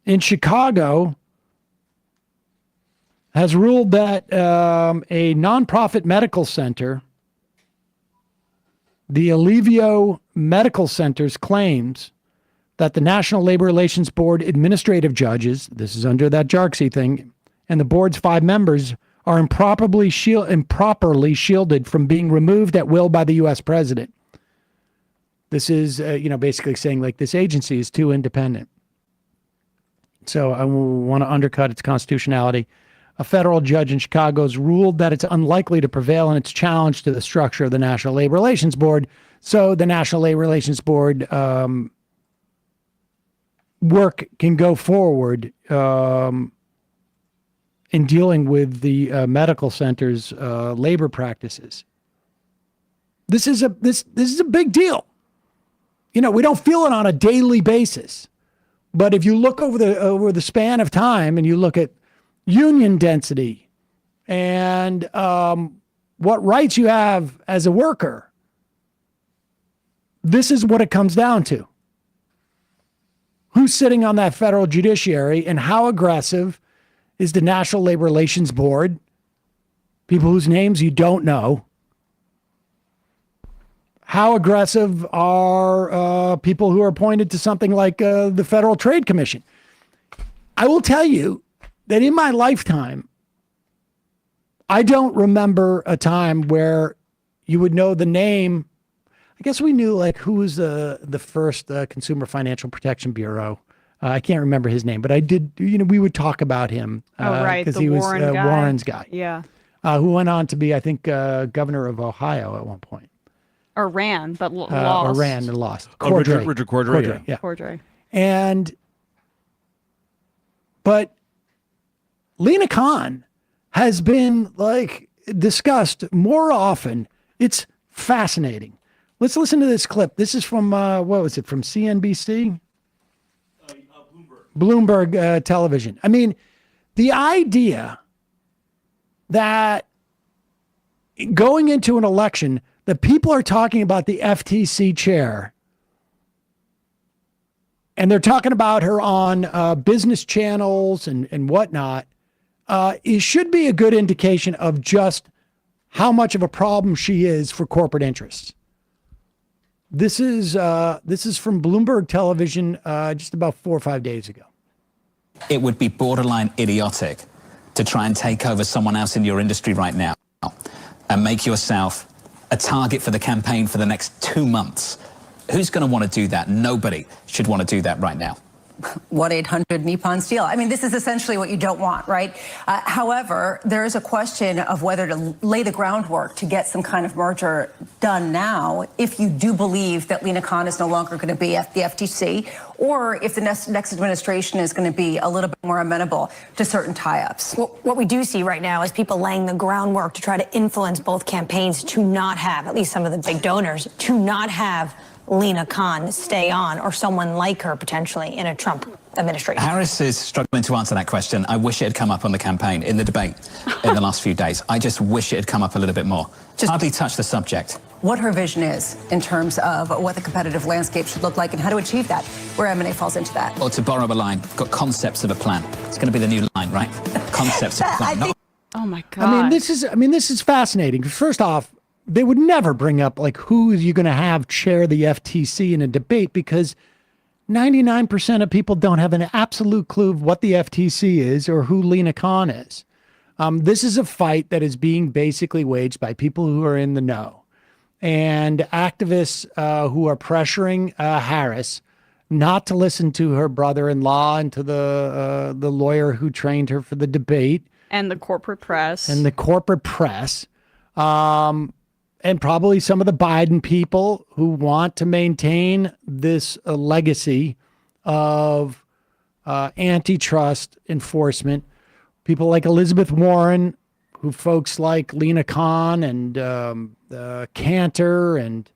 Speaker 6: in Chicago, has ruled that a nonprofit medical center, the Alivio Medical Center's claims that the National Labor Relations Board administrative judges, this is under that JARCSI thing, and the board's 5 members are improperly shielded from being removed at will by the U.S. president. This is, basically saying like this agency is too independent. So I want to undercut its constitutionality. A federal judge in Chicago has ruled that it's unlikely to prevail in its challenge to the structure of the National Labor Relations Board. So the National Labor Relations Board work can go forward in dealing with the medical center's labor practices. This is a big deal. We don't feel it on a daily basis, but if you look over the span of time and you look at union density and what rights you have as a worker, this is what it comes down to. Who's sitting on that federal judiciary and how aggressive is the National Labor Relations Board? People whose names you don't know. How aggressive are people who are appointed to something like the Federal Trade Commission? I will tell you that in my lifetime, I don't remember a time where you would know the name. I guess we knew like who was the first Consumer Financial Protection Bureau. I can't remember his name, but I did. We would talk about him because he was Warren's guy.
Speaker 7: Yeah,
Speaker 6: who went on to be, I think, governor of Ohio at one point.
Speaker 7: Or ran, but lost.
Speaker 6: Or ran and lost.
Speaker 14: Richard Cordray.
Speaker 6: Yeah.
Speaker 7: Cordray.
Speaker 6: But Lena Khan has been discussed more often. It's fascinating. Let's listen to this clip. This is from, from CNBC? Bloomberg Television. I mean, the idea that going into an election, that people are talking about the FTC chair, and they're talking about her on business channels and whatnot, it should be a good indication of just how much of a problem she is for corporate interests. This is from Bloomberg Television just about 4 or 5 days ago.
Speaker 15: It would be borderline idiotic to try and take over someone else in your industry right now and make yourself a target for the campaign for the next 2 months. Who's going to want to do that? Nobody should want to do that right now.
Speaker 16: 1-800-Nippon-STEEL. I mean, this is essentially what you don't want, right? However, there is a question of whether to lay the groundwork to get some kind of merger done now if you do believe that Lena Khan is no longer going to be at the FTC, or if the next administration is going to be a little bit more amenable to certain tie-ups.
Speaker 17: Well, what we do see right now is people laying the groundwork to try to influence both campaigns to not have, at least some of the big donors, to not have Lena Khan stay on, or someone like her potentially in a Trump administration.
Speaker 15: Harris is struggling to answer that question. I wish it had come up on the campaign, in the debate in the last few days. I just wish it had come up a little bit more. Just hardly touched the subject.
Speaker 16: What her vision is in terms of what the competitive landscape should look like and how to achieve that, where M&A falls into that.
Speaker 15: Or to borrow a line, got concepts of a plan. It's going to be the new line, right? Concepts of a plan.
Speaker 7: Oh my God.
Speaker 6: This is fascinating. First off, they would never bring up who are you going to have chair the FTC in a debate, because 99% of people don't have an absolute clue of what the FTC is or who Lena Khan is. This is a fight that is being basically waged by people who are in the know and activists who are pressuring Harris not to listen to her brother-in-law and to the lawyer who trained her for the debate.
Speaker 7: And the corporate press.
Speaker 6: And probably some of the Biden people who want to maintain this legacy of antitrust enforcement. People like Elizabeth Warren, who folks like Lena Khan and Cantor and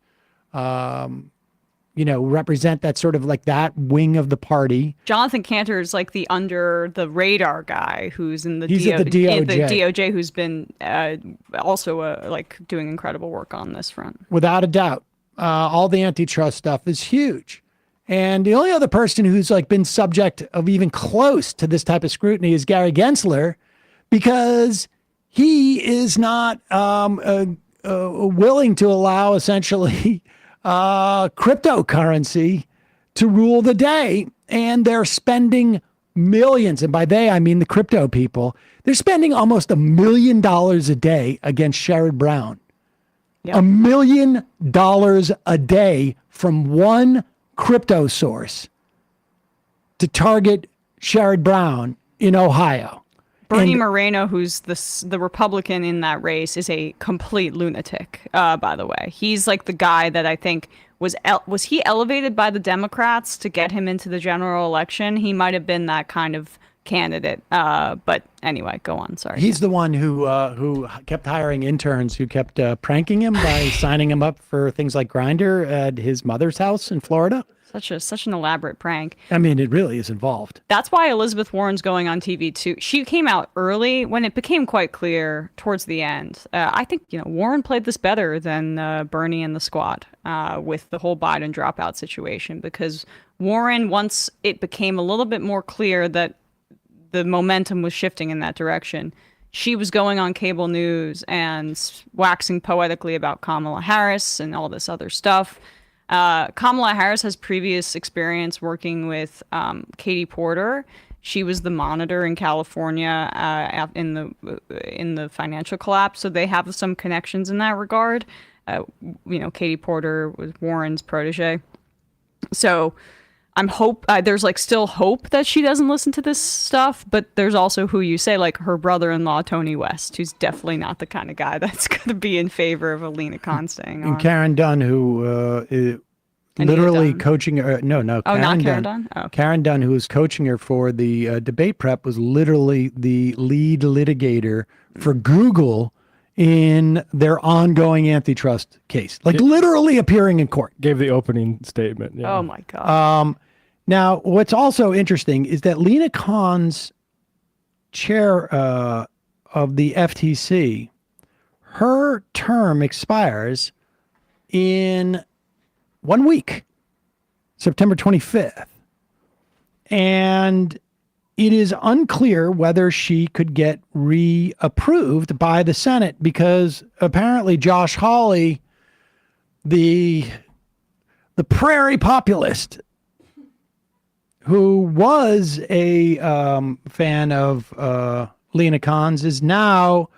Speaker 6: represent that sort of like that wing of the party.
Speaker 7: Jonathan Cantor is like the under the radar guy who's in the,
Speaker 6: He's at the DOJ.
Speaker 7: Who's been also like doing incredible work on this front.
Speaker 6: Without a doubt. All the antitrust stuff is huge. And the only other person who's like been subject of even close to this type of scrutiny is Gary Gensler, because he is not willing to allow essentially cryptocurrency to rule the day. And they're spending millions. And by they, I mean the crypto people. They're spending almost $1 million a day against Sherrod Brown.
Speaker 7: Yep.
Speaker 6: $1 million a day from one crypto source to target Sherrod Brown in Ohio.
Speaker 7: Bernie Moreno, who's the Republican in that race, is a complete lunatic, by the way. He's like the guy that I think was he elevated by the Democrats to get him into the general election? He might have been that kind of candidate. But anyway, go on. Sorry.
Speaker 6: He's the one who kept hiring interns who kept pranking him by signing him up for things like Grindr at his mother's house in Florida.
Speaker 7: Such an elaborate prank.
Speaker 6: I mean, it really is involved.
Speaker 7: That's why Elizabeth Warren's going on TV too. She came out early when it became quite clear towards the end. I think Warren played this better than Bernie and the squad with the whole Biden dropout situation, because Warren, once it became a little bit more clear that the momentum was shifting in that direction, she was going on cable news and waxing poetically about Kamala Harris and all this other stuff. Kamala Harris has previous experience working with Katie Porter. She was the monitor in California in the financial collapse, so they have some connections in that regard. Katie Porter was Warren's protege, so there's like still hope that she doesn't listen to this stuff, but there's also who you say, like her brother-in-law Tony West, who's definitely not the kind of guy that's going to be in favor of Alina Khan staying on.
Speaker 6: And Karen Dunn, who is literally coaching her. Karen
Speaker 7: Dunn. Oh.
Speaker 6: Karen Dunn, who was coaching her for the debate prep, was literally the lead litigator for Google in their ongoing antitrust case, like literally appearing in court.
Speaker 8: Gave the opening statement. Yeah.
Speaker 7: Oh my God.
Speaker 6: Now, what's also interesting is that Lina Khan's chair of the FTC, her term expires in 1 week, September 25th. And it is unclear whether she could get reapproved by the Senate, because apparently Josh Hawley, the prairie populist, who was a fan of Lina Khan's, is now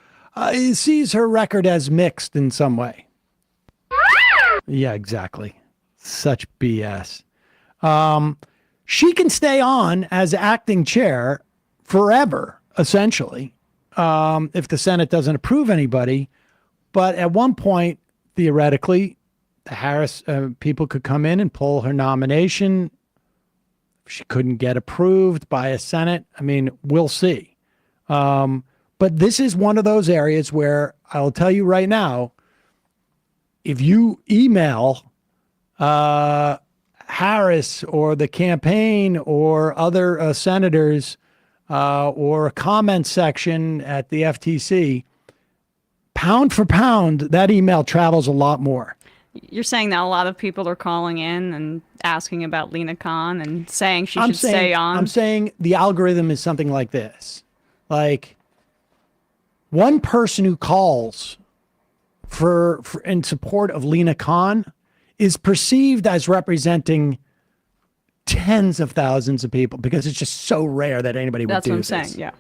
Speaker 6: sees her record as mixed in some way. Yeah, exactly. Such BS. She can stay on as acting chair forever, essentially, if the Senate doesn't approve anybody. But at one point, theoretically, the Harris people could come in and pull her nomination. She couldn't get approved by a Senate. I mean, we'll see. But this is one of those areas where I'll tell you right now, if you email Harris or the campaign or other senators or a comment section at the FTC, pound for pound, that email travels a lot more.
Speaker 7: You're saying that a lot of people are calling in and asking about Lina Khan and saying she should stay on?
Speaker 6: I'm saying the algorithm is something like this. Like, one person who calls for in support of Lina Khan is perceived as representing tens of thousands of people, because it's just so rare that anybody would do this.
Speaker 7: That's what I'm saying, yeah.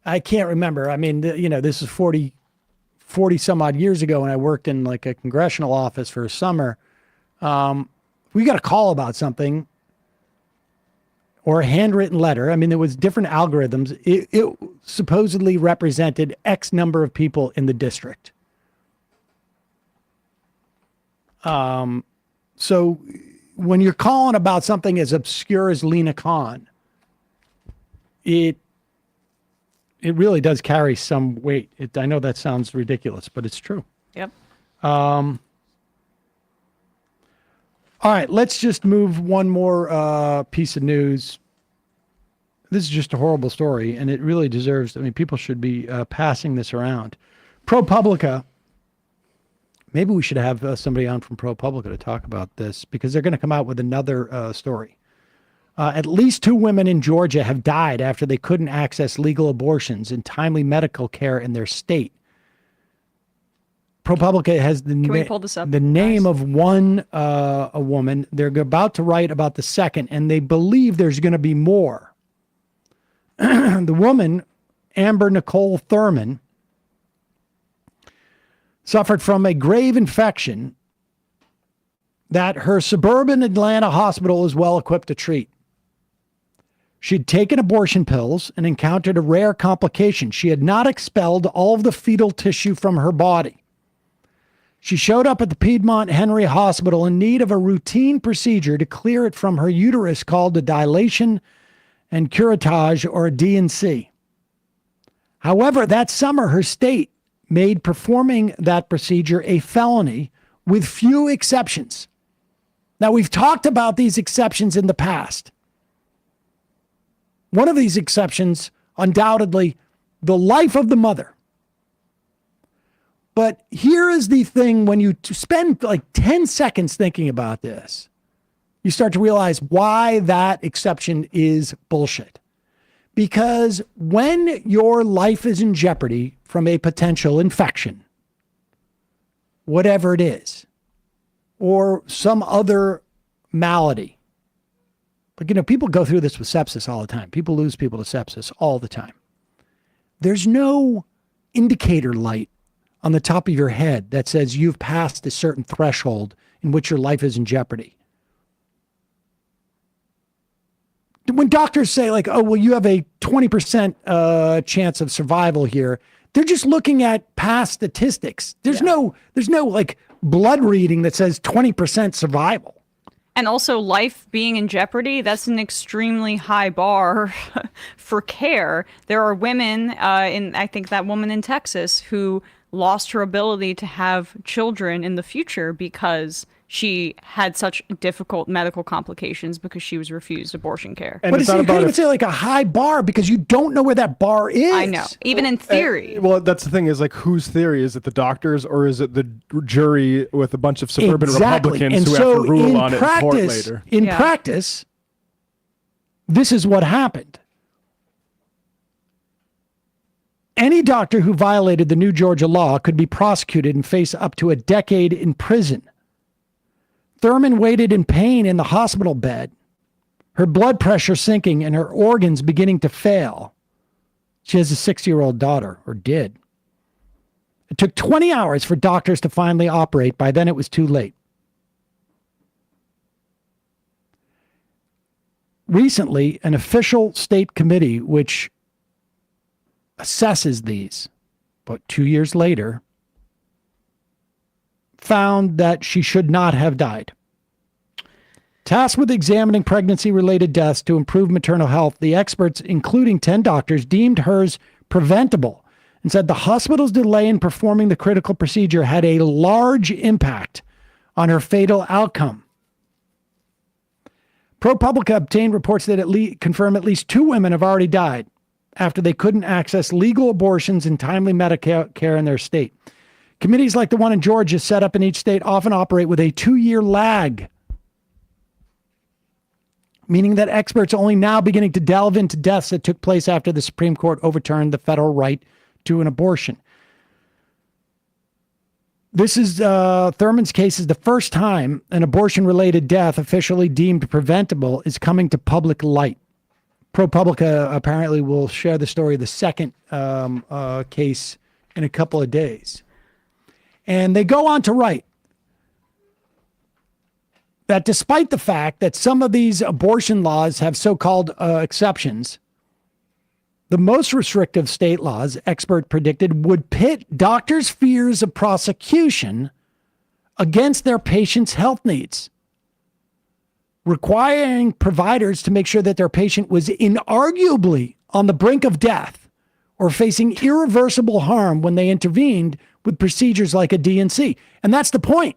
Speaker 6: I can't remember. I mean, this is 40 some odd years ago when I worked in like a congressional office for a summer. We got a call about something or a handwritten letter. I mean, there was different algorithms. It supposedly represented X number of people in the district. So when you're calling about something as obscure as Lina Khan, it really does carry some weight. I know that sounds ridiculous, but it's true.
Speaker 7: Yep.
Speaker 6: All right, let's just move one more piece of news. This is just a horrible story, and it really deserves, I mean, people should be passing this around. ProPublica, maybe we should have somebody on from ProPublica to talk about this, because they're going to come out with another story. At least 2 women in Georgia have died after they couldn't access legal abortions and timely medical care in their state. ProPublica has the name of one a woman. They're about to write about the second, and they believe there's going to be more. The woman, Amber Nicole Thurman, suffered from a grave infection that her suburban Atlanta hospital is well equipped to treat. She'd taken abortion pills and encountered a rare complication. She had not expelled all of the fetal tissue from her body. She showed up at the Piedmont Henry Hospital in need of a routine procedure to clear it from her uterus called a dilation and curettage, or a D&C. However, that summer, her state made performing that procedure a felony with few exceptions. Now, we've talked about these exceptions in the past. One of these exceptions, undoubtedly, the life of the mother. But here is the thing, when you spend like 10 seconds thinking about this, you start to realize why that exception is bullshit. Because when your life is in jeopardy from a potential infection, whatever it is, or some other malady, like, you know, people go through this with sepsis all the time. People lose people to sepsis all the time. There's no indicator light on the top of your head that says you've passed a certain threshold in which your life is in jeopardy. When doctors say, like, oh, well, you have a 20% chance of survival here, they're just looking at past statistics. There's no like blood reading that says 20% survival.
Speaker 7: And also, life being in jeopardy, that's an extremely high bar for care. There are women, I think that woman in Texas, who lost her ability to have children in the future because she had such difficult medical complications because she was refused abortion care.
Speaker 6: And but you can't even say like a high bar, because you don't know where that bar is.
Speaker 7: I know, even in theory.
Speaker 8: Well, that's the thing, is like, whose theory? Is it the doctors, or is it the jury with a bunch of suburban Republicans
Speaker 6: and
Speaker 8: who
Speaker 6: so
Speaker 8: have to rule on
Speaker 6: practice,
Speaker 8: it in court later?
Speaker 6: In practice, this is what happened. Any doctor who violated the new Georgia law could be prosecuted and face up to a decade in prison. Thurman waited in pain in the hospital bed, her blood pressure sinking and her organs beginning to fail. She has a 6-year-old daughter, or did. It took 20 hours for doctors to finally operate. By then it was too late. Recently, an official state committee, which assesses these, but 2 years later, found that she should not have died. Tasked with examining pregnancy-related deaths to improve maternal health, the experts, including 10 doctors, deemed hers preventable and said the hospital's delay in performing the critical procedure had a large impact on her fatal outcome. ProPublica obtained reports that confirm at least 2 women have already died after they couldn't access legal abortions and timely medical care in their state. Committees like the one in Georgia, set up in each state, often operate with a 2-year lag, meaning that experts are only now beginning to delve into deaths that took place after the Supreme Court overturned the federal right to an abortion. This is Thurman's case is the first time an abortion-related death officially deemed preventable is coming to public light. ProPublica apparently will share the story of the second case in a couple of days. And they go on to write that despite the fact that some of these abortion laws have so-called exceptions, the most restrictive state laws, expert predicted, would pit doctors' fears of prosecution against their patients' health needs, requiring providers to make sure that their patient was inarguably on the brink of death or facing irreversible harm when they intervened with procedures like a D&C. And that's the point.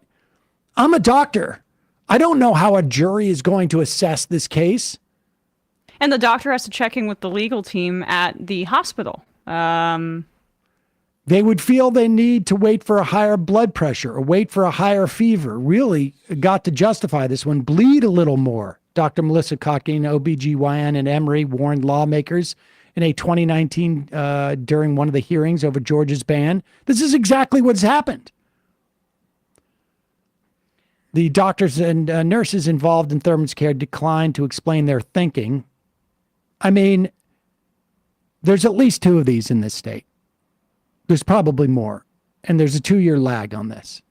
Speaker 6: I'm a doctor. I don't know how a jury is going to assess this case.
Speaker 7: And the doctor has to check in with the legal team at the hospital.
Speaker 6: They would feel they need to wait for a higher blood pressure or wait for a higher fever. Really got to justify this one. Bleed a little more. Dr. Melissa Kotkin, OBGYN and Emory, warned lawmakers in a 2019 during one of the hearings over Georgia's ban. This is exactly what's happened. The doctors and nurses involved in Thurman's care declined to explain their thinking. I mean, there's at least 2 of these in this state. There's probably more. And there's a 2-year lag on this.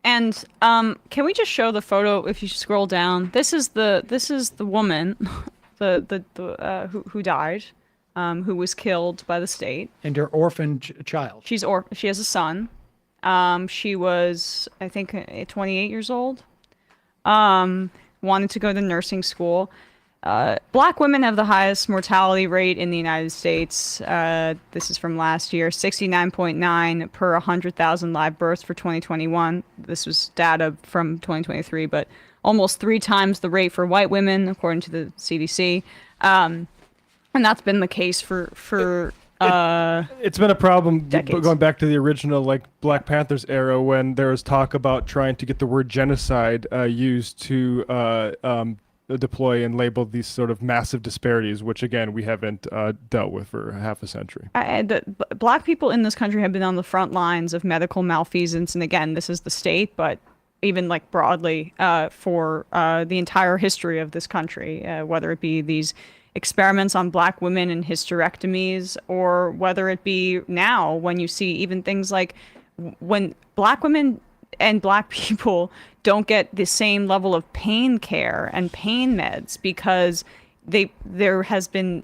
Speaker 7: And can we just show the photo if you scroll down? This is the woman, who died, who was killed by the state.
Speaker 6: And her orphan child.
Speaker 7: She has a son. She was, I think, 28 years old. Wanted to go to nursing school. Black women have the highest mortality rate in the United States. This is from last year, 69.9 per 100,000 live births for 2021. This was data from 2023, but almost 3 times the rate for white women, according to the CDC. And that's been the case for
Speaker 8: it's been a problem
Speaker 7: decades.
Speaker 8: Going back to the original like Black Panthers era when there was talk about trying to get the word genocide used to deploy and label these sort of massive disparities, which again we haven't dealt with for half a century.
Speaker 7: Black people in this country have been on the front lines of medical malfeasance, and again, this is the state, but even like broadly for the entire history of this country, whether it be these experiments on black women and hysterectomies, or whether it be now when you see even things like when black women and black people don't get the same level of pain care and pain meds because there have been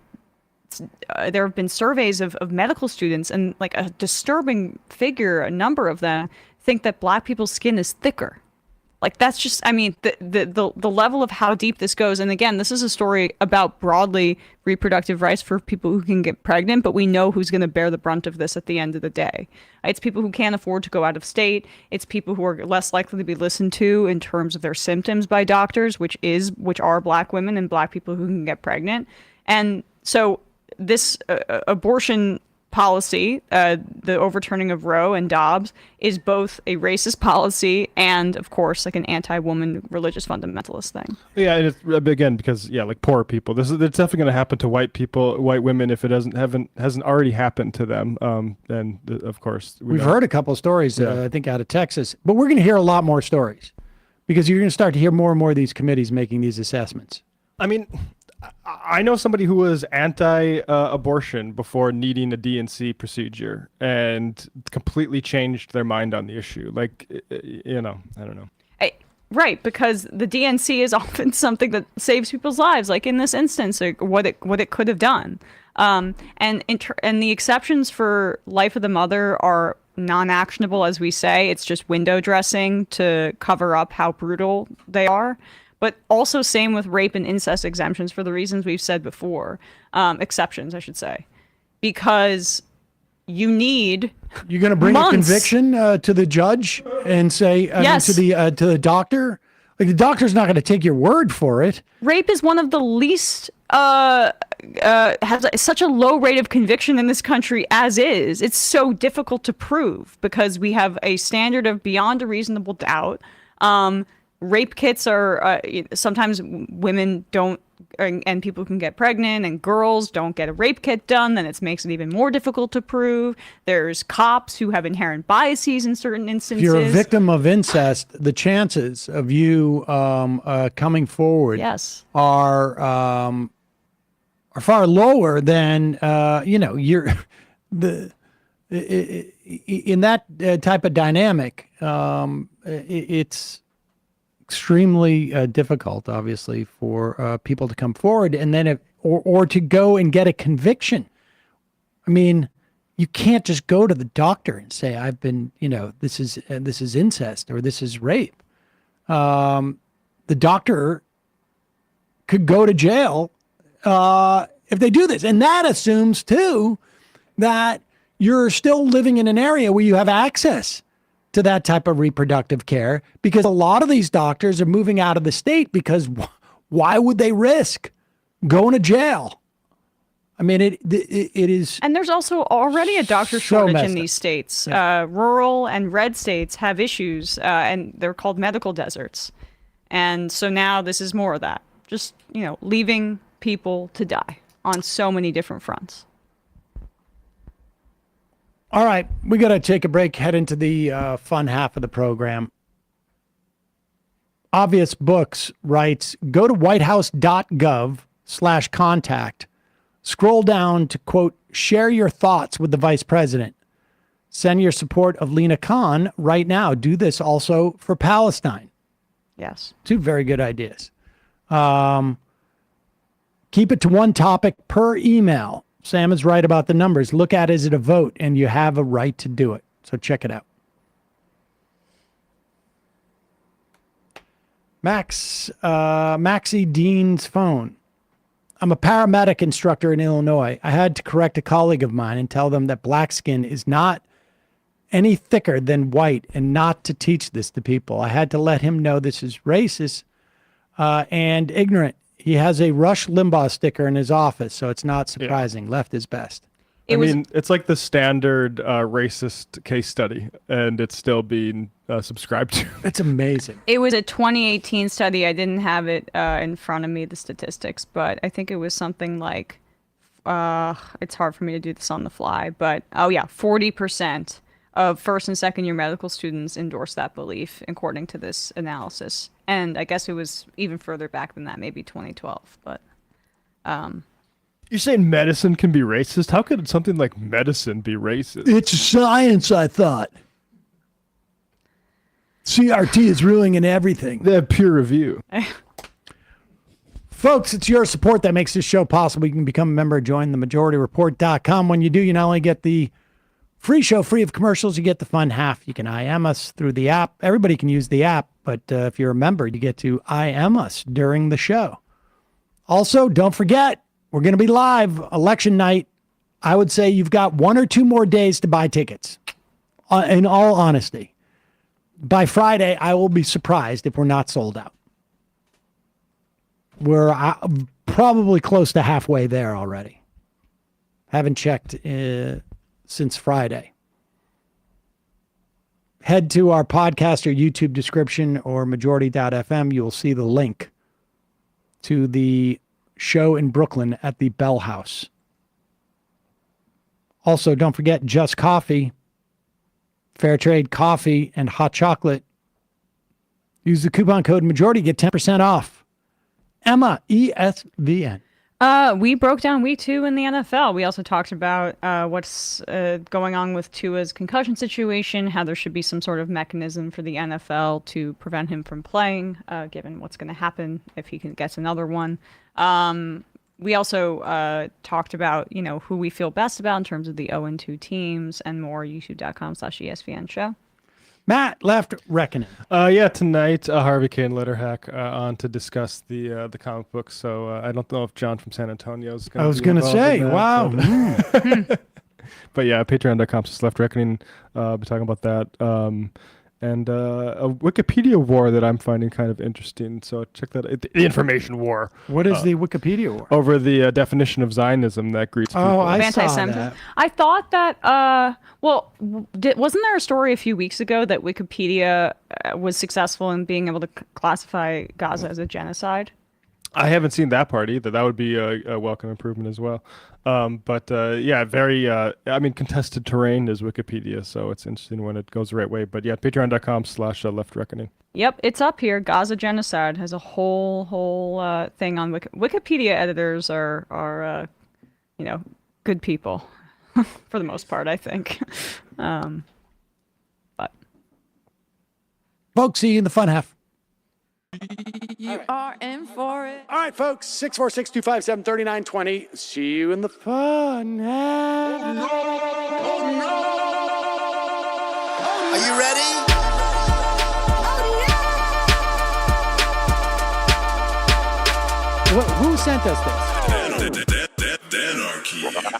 Speaker 7: surveys of medical students, and like a disturbing figure, a number of them think that black people's skin is thicker. Like that's just, I mean, the level of how deep this goes. And again, this is a story about broadly reproductive rights for people who can get pregnant, but we know who's going to bear the brunt of this at the end of the day. It's people who can't afford to go out of state. It's people who are less likely to be listened to in terms of their symptoms by doctors, which are black women and black people who can get pregnant. And so this abortion policy, the overturning of Roe and Dobbs, is both a racist policy and, of course, like an anti-woman religious fundamentalist thing.
Speaker 8: Yeah, and it's again because like poor people. It's definitely going to happen to white people, white women, if it hasn't already happened to them. And of course,
Speaker 6: we've heard a couple of stories, I think, out of Texas, but we're going to hear a lot more stories because you're going to start to hear more and more of these committees making these assessments.
Speaker 8: I mean, I know somebody who was anti-abortion before needing a DNC procedure and completely changed their mind on the issue. Like, I don't know.
Speaker 7: Right, because the DNC is often something that saves people's lives, like in this instance, like what it could have done. And the exceptions for life of the mother are non-actionable, as we say. It's just window dressing to cover up how brutal they are. But also same with rape and incest exemptions for the reasons we've said before. Exceptions, I should say. Because you're
Speaker 6: going to bring a conviction to the judge and say
Speaker 7: yes.
Speaker 6: to the doctor? Like the doctor's not going to take your word for it.
Speaker 7: Rape is one of the least has such a low rate of conviction in this country as is. It's so difficult to prove because we have a standard of beyond a reasonable doubt. Rape kits are sometimes women don't, and people can get pregnant, and girls don't get a rape kit done. Then it makes it even more difficult to prove. There's cops who have inherent biases in certain instances.
Speaker 6: If you're a victim of incest, the chances of you coming forward are far lower than you're in that type of dynamic. It's extremely difficult, obviously, for people to come forward and then or to go and get a conviction. I mean, you can't just go to the doctor and say, "I've been, this is incest or this is rape." The doctor could go to jail if they do this, and that assumes too that you're still living in an area where you have access to that type of reproductive care, because a lot of these doctors are moving out of the state because why would they risk going to jail? I mean, it is.
Speaker 7: And there's also already a doctor shortage in these states.
Speaker 6: Yeah.
Speaker 7: Rural and red states have issues, and they're called medical deserts. And so now this is more of that. Just, leaving people to die on so many different fronts.
Speaker 6: All right, we got to take a break, head into the fun half of the program. Obvious Books writes, go to whitehouse.gov/contact. Scroll down to, quote, share your thoughts with the vice president. Send your support of Lena Khan right now. Do this also for Palestine.
Speaker 7: Yes.
Speaker 6: Two very good ideas. Keep it to one topic per email. Sam is right about the numbers. Look at it as a vote, and you have a right to do it. So check it out. Maxie Dean's phone. I'm a paramedic instructor in Illinois. I had to correct a colleague of mine and tell them that black skin is not any thicker than white and not to teach this to people. I had to let him know this is racist and ignorant. He has a Rush Limbaugh sticker in his office, so it's not surprising. Yeah. Left is best.
Speaker 8: It's like the standard racist case study, and it's still being subscribed to.
Speaker 6: It's amazing.
Speaker 7: It was a 2018 study. I didn't have it in front of me, the statistics, but I think it was something like, it's hard for me to do this on the fly, but 40% of first and second year medical students endorse that belief, according to this analysis. And I guess it was even further back than that, maybe 2012, but...
Speaker 8: You're saying medicine can be racist? How could something like medicine be racist?
Speaker 6: It's science, I thought. CRT is ruining everything.
Speaker 8: They have peer review.
Speaker 6: Folks, it's your support that makes this show possible. You can become a member, join themajorityreport.com. When you do, you not only get the free show free of commercials, you get the fun half. You can IM us through the app. Everybody can use the app, but if you're a member, you get to IM us during the show. Also, don't forget, we're going to be live election night. I would say you've got 1 or 2 more days to buy tickets. In all honesty, by Friday, I will be surprised if we're not sold out. We're probably close to halfway there already. Haven't checked since Friday. Head to our podcast or YouTube description or majority.fm. You will see the link to the show in Brooklyn at the Bell House. Also, don't forget Just Coffee, fair trade coffee and hot chocolate. Use the coupon code majority, get 10% off. Emma, ESVN.
Speaker 7: We broke down week 2 in the NFL. We also talked about what's going on with Tua's concussion situation, how there should be some sort of mechanism for the NFL to prevent him from playing, given what's going to happen if he gets another one. We also talked about, who we feel best about in terms of the 0-2 teams and more. YouTube.com/ESPN show.
Speaker 6: Matt left Reckoning.
Speaker 8: Tonight Harvey Kane Letterhack on to discuss the comic book. So I don't know if John from San Antonio is going to.
Speaker 6: I was going to say, wow.
Speaker 8: But yeah, Patreon.com/Left Reckoning. Be talking about that. And a Wikipedia war that I'm finding kind of interesting. So check that out. The information war.
Speaker 6: What is the Wikipedia war?
Speaker 8: Over the definition of Zionism that greets people.
Speaker 6: Oh, I saw that.
Speaker 7: I thought that, wasn't there a story a few weeks ago that Wikipedia was successful in being able to classify Gaza as a genocide?
Speaker 8: I haven't seen that part either. That would be a welcome improvement as well. Very, contested terrain is Wikipedia, so it's interesting when it goes the right way. But yeah, patreon.com/Left Reckoning.
Speaker 7: Yep, it's up here. Gaza genocide has a whole thing on Wikipedia. Editors are good people for the most part, I think. But
Speaker 6: folks, see you in the fun half.
Speaker 14: You are in for it.
Speaker 6: All right, folks, 646-257-3920. See you in the fun half.
Speaker 14: Are you ready?
Speaker 6: Who sent us this?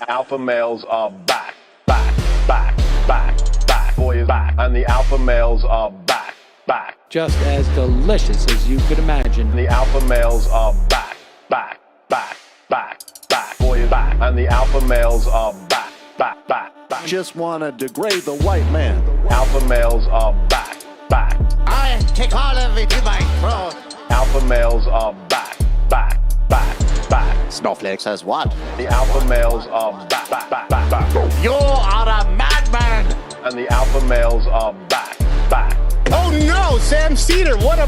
Speaker 18: Alpha males are back for
Speaker 9: Boy is back, and the alpha males are back.
Speaker 6: Just as delicious as you could imagine.
Speaker 9: The alpha males are back. Boy is back, and the alpha males are back.
Speaker 18: Just want to degrade the white man.
Speaker 9: Alpha males are back.
Speaker 18: I take all of it in my throat.
Speaker 9: Alpha males are back.
Speaker 18: Snowflake says what?
Speaker 9: The alpha males are back.
Speaker 18: You are a madman.
Speaker 9: And the alpha males are back.
Speaker 18: Oh no, Sam Seder! What a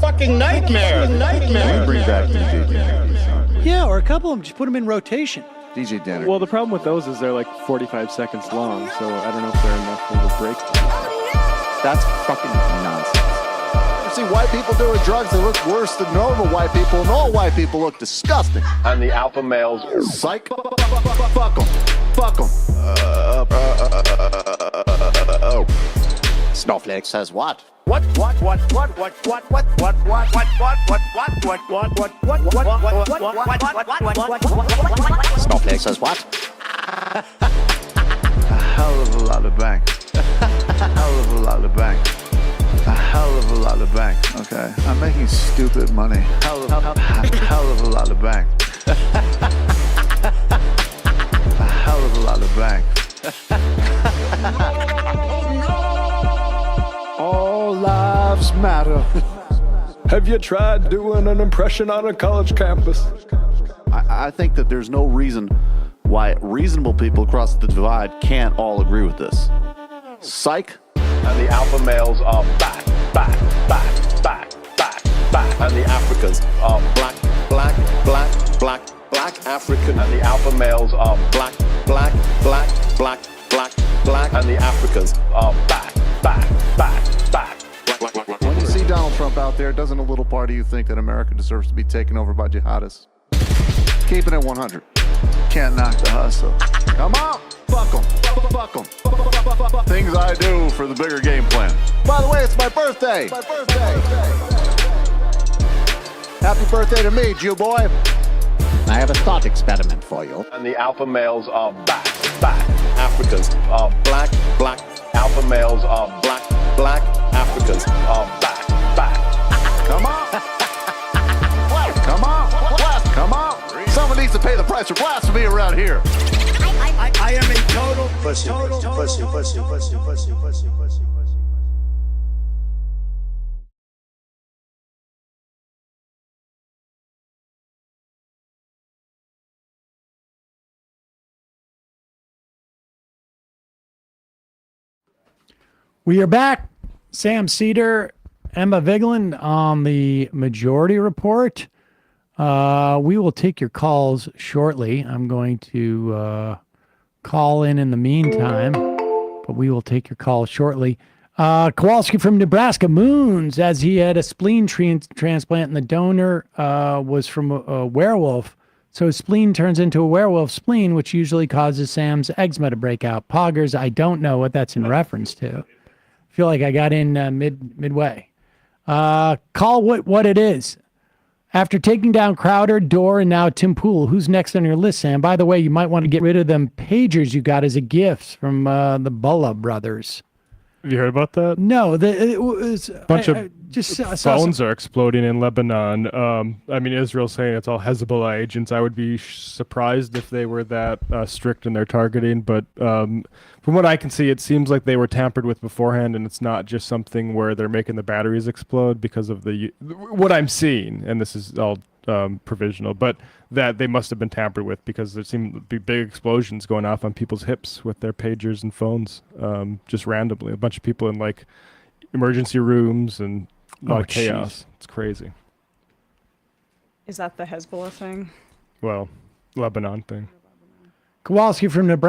Speaker 18: fucking nightmare!
Speaker 19: Bring back DJ Danner.
Speaker 6: Yeah, or a couple of them. Just put them in rotation.
Speaker 19: DJ Danner.
Speaker 8: Well, the problem with those is they're like 45 seconds long, so I don't know if they're enough of a break.
Speaker 19: That's fucking nonsense. You see white people doing drugs, they look worse than normal white people, and all white people look disgusting.
Speaker 9: And the alpha males,
Speaker 19: psych, fuck them. Snowflake says what? Snowflake says what?
Speaker 20: A hell of a lot of bank. A hell of a lot of bank. A hell of a lot of bank. Okay, I'm making stupid money. Hell of a lot of bank. A hell of a lot of bank.
Speaker 19: All lives matter.
Speaker 8: Have you tried doing an impression on a college campus?
Speaker 19: I think that there's no reason why reasonable people across the divide can't all agree with this. Psych.
Speaker 9: And the alpha males are back. And the Africans are black African. And the alpha males are black. And the Africans are back.
Speaker 19: When you see Donald Trump out there, doesn't a little part of you think that America deserves to be taken over by jihadists? Keeping it 100.
Speaker 20: Can't knock the hustle.
Speaker 19: Come on, fuck them. Things I do for the bigger game plan. By the way, it's my birthday. Happy birthday to me, Jew boy. I have a thought experiment for you.
Speaker 9: And the alpha males are back. Africans are black. Alpha males are black. Africans are back.
Speaker 19: Come on. Come on. Someone needs to pay the price for blasphemy around here.
Speaker 18: I am a total pussy.
Speaker 6: We are back. Sam Seder, Emma Vigeland on the Majority Report. We will take your calls shortly. I'm going to call in the meantime, but we will take your calls shortly. Kowalski from Nebraska moons as he had a spleen transplant and the donor was from a werewolf. So his spleen turns into a werewolf spleen, which usually causes Sam's eczema to break out. Poggers, I don't know what that's in reference to. I feel like I got in midway. Call what it is. After taking down Crowder, Dorr, and now Tim Pool, who's next on your list, Sam? By the way, you might want to get rid of them pagers you got as a gift from the Bulla brothers.
Speaker 8: Have you heard about that?
Speaker 6: No, it was
Speaker 8: a bunch of phones are exploding in Lebanon. I mean, Israel's saying it's all Hezbollah agents. I would be surprised if they were that strict in their targeting. But from what I can see, it seems like they were tampered with beforehand, and it's not just something where they're making the batteries explode because of what I'm seeing. And this is all provisional, but that they must have been tampered with because there seemed to be big explosions going off on people's hips with their pagers and phones, just randomly. A bunch of people in like emergency rooms and a lot of chaos. It's crazy.
Speaker 7: Is that the Hezbollah thing?
Speaker 8: Well, Lebanon thing.
Speaker 6: Kowalski from Nebraska.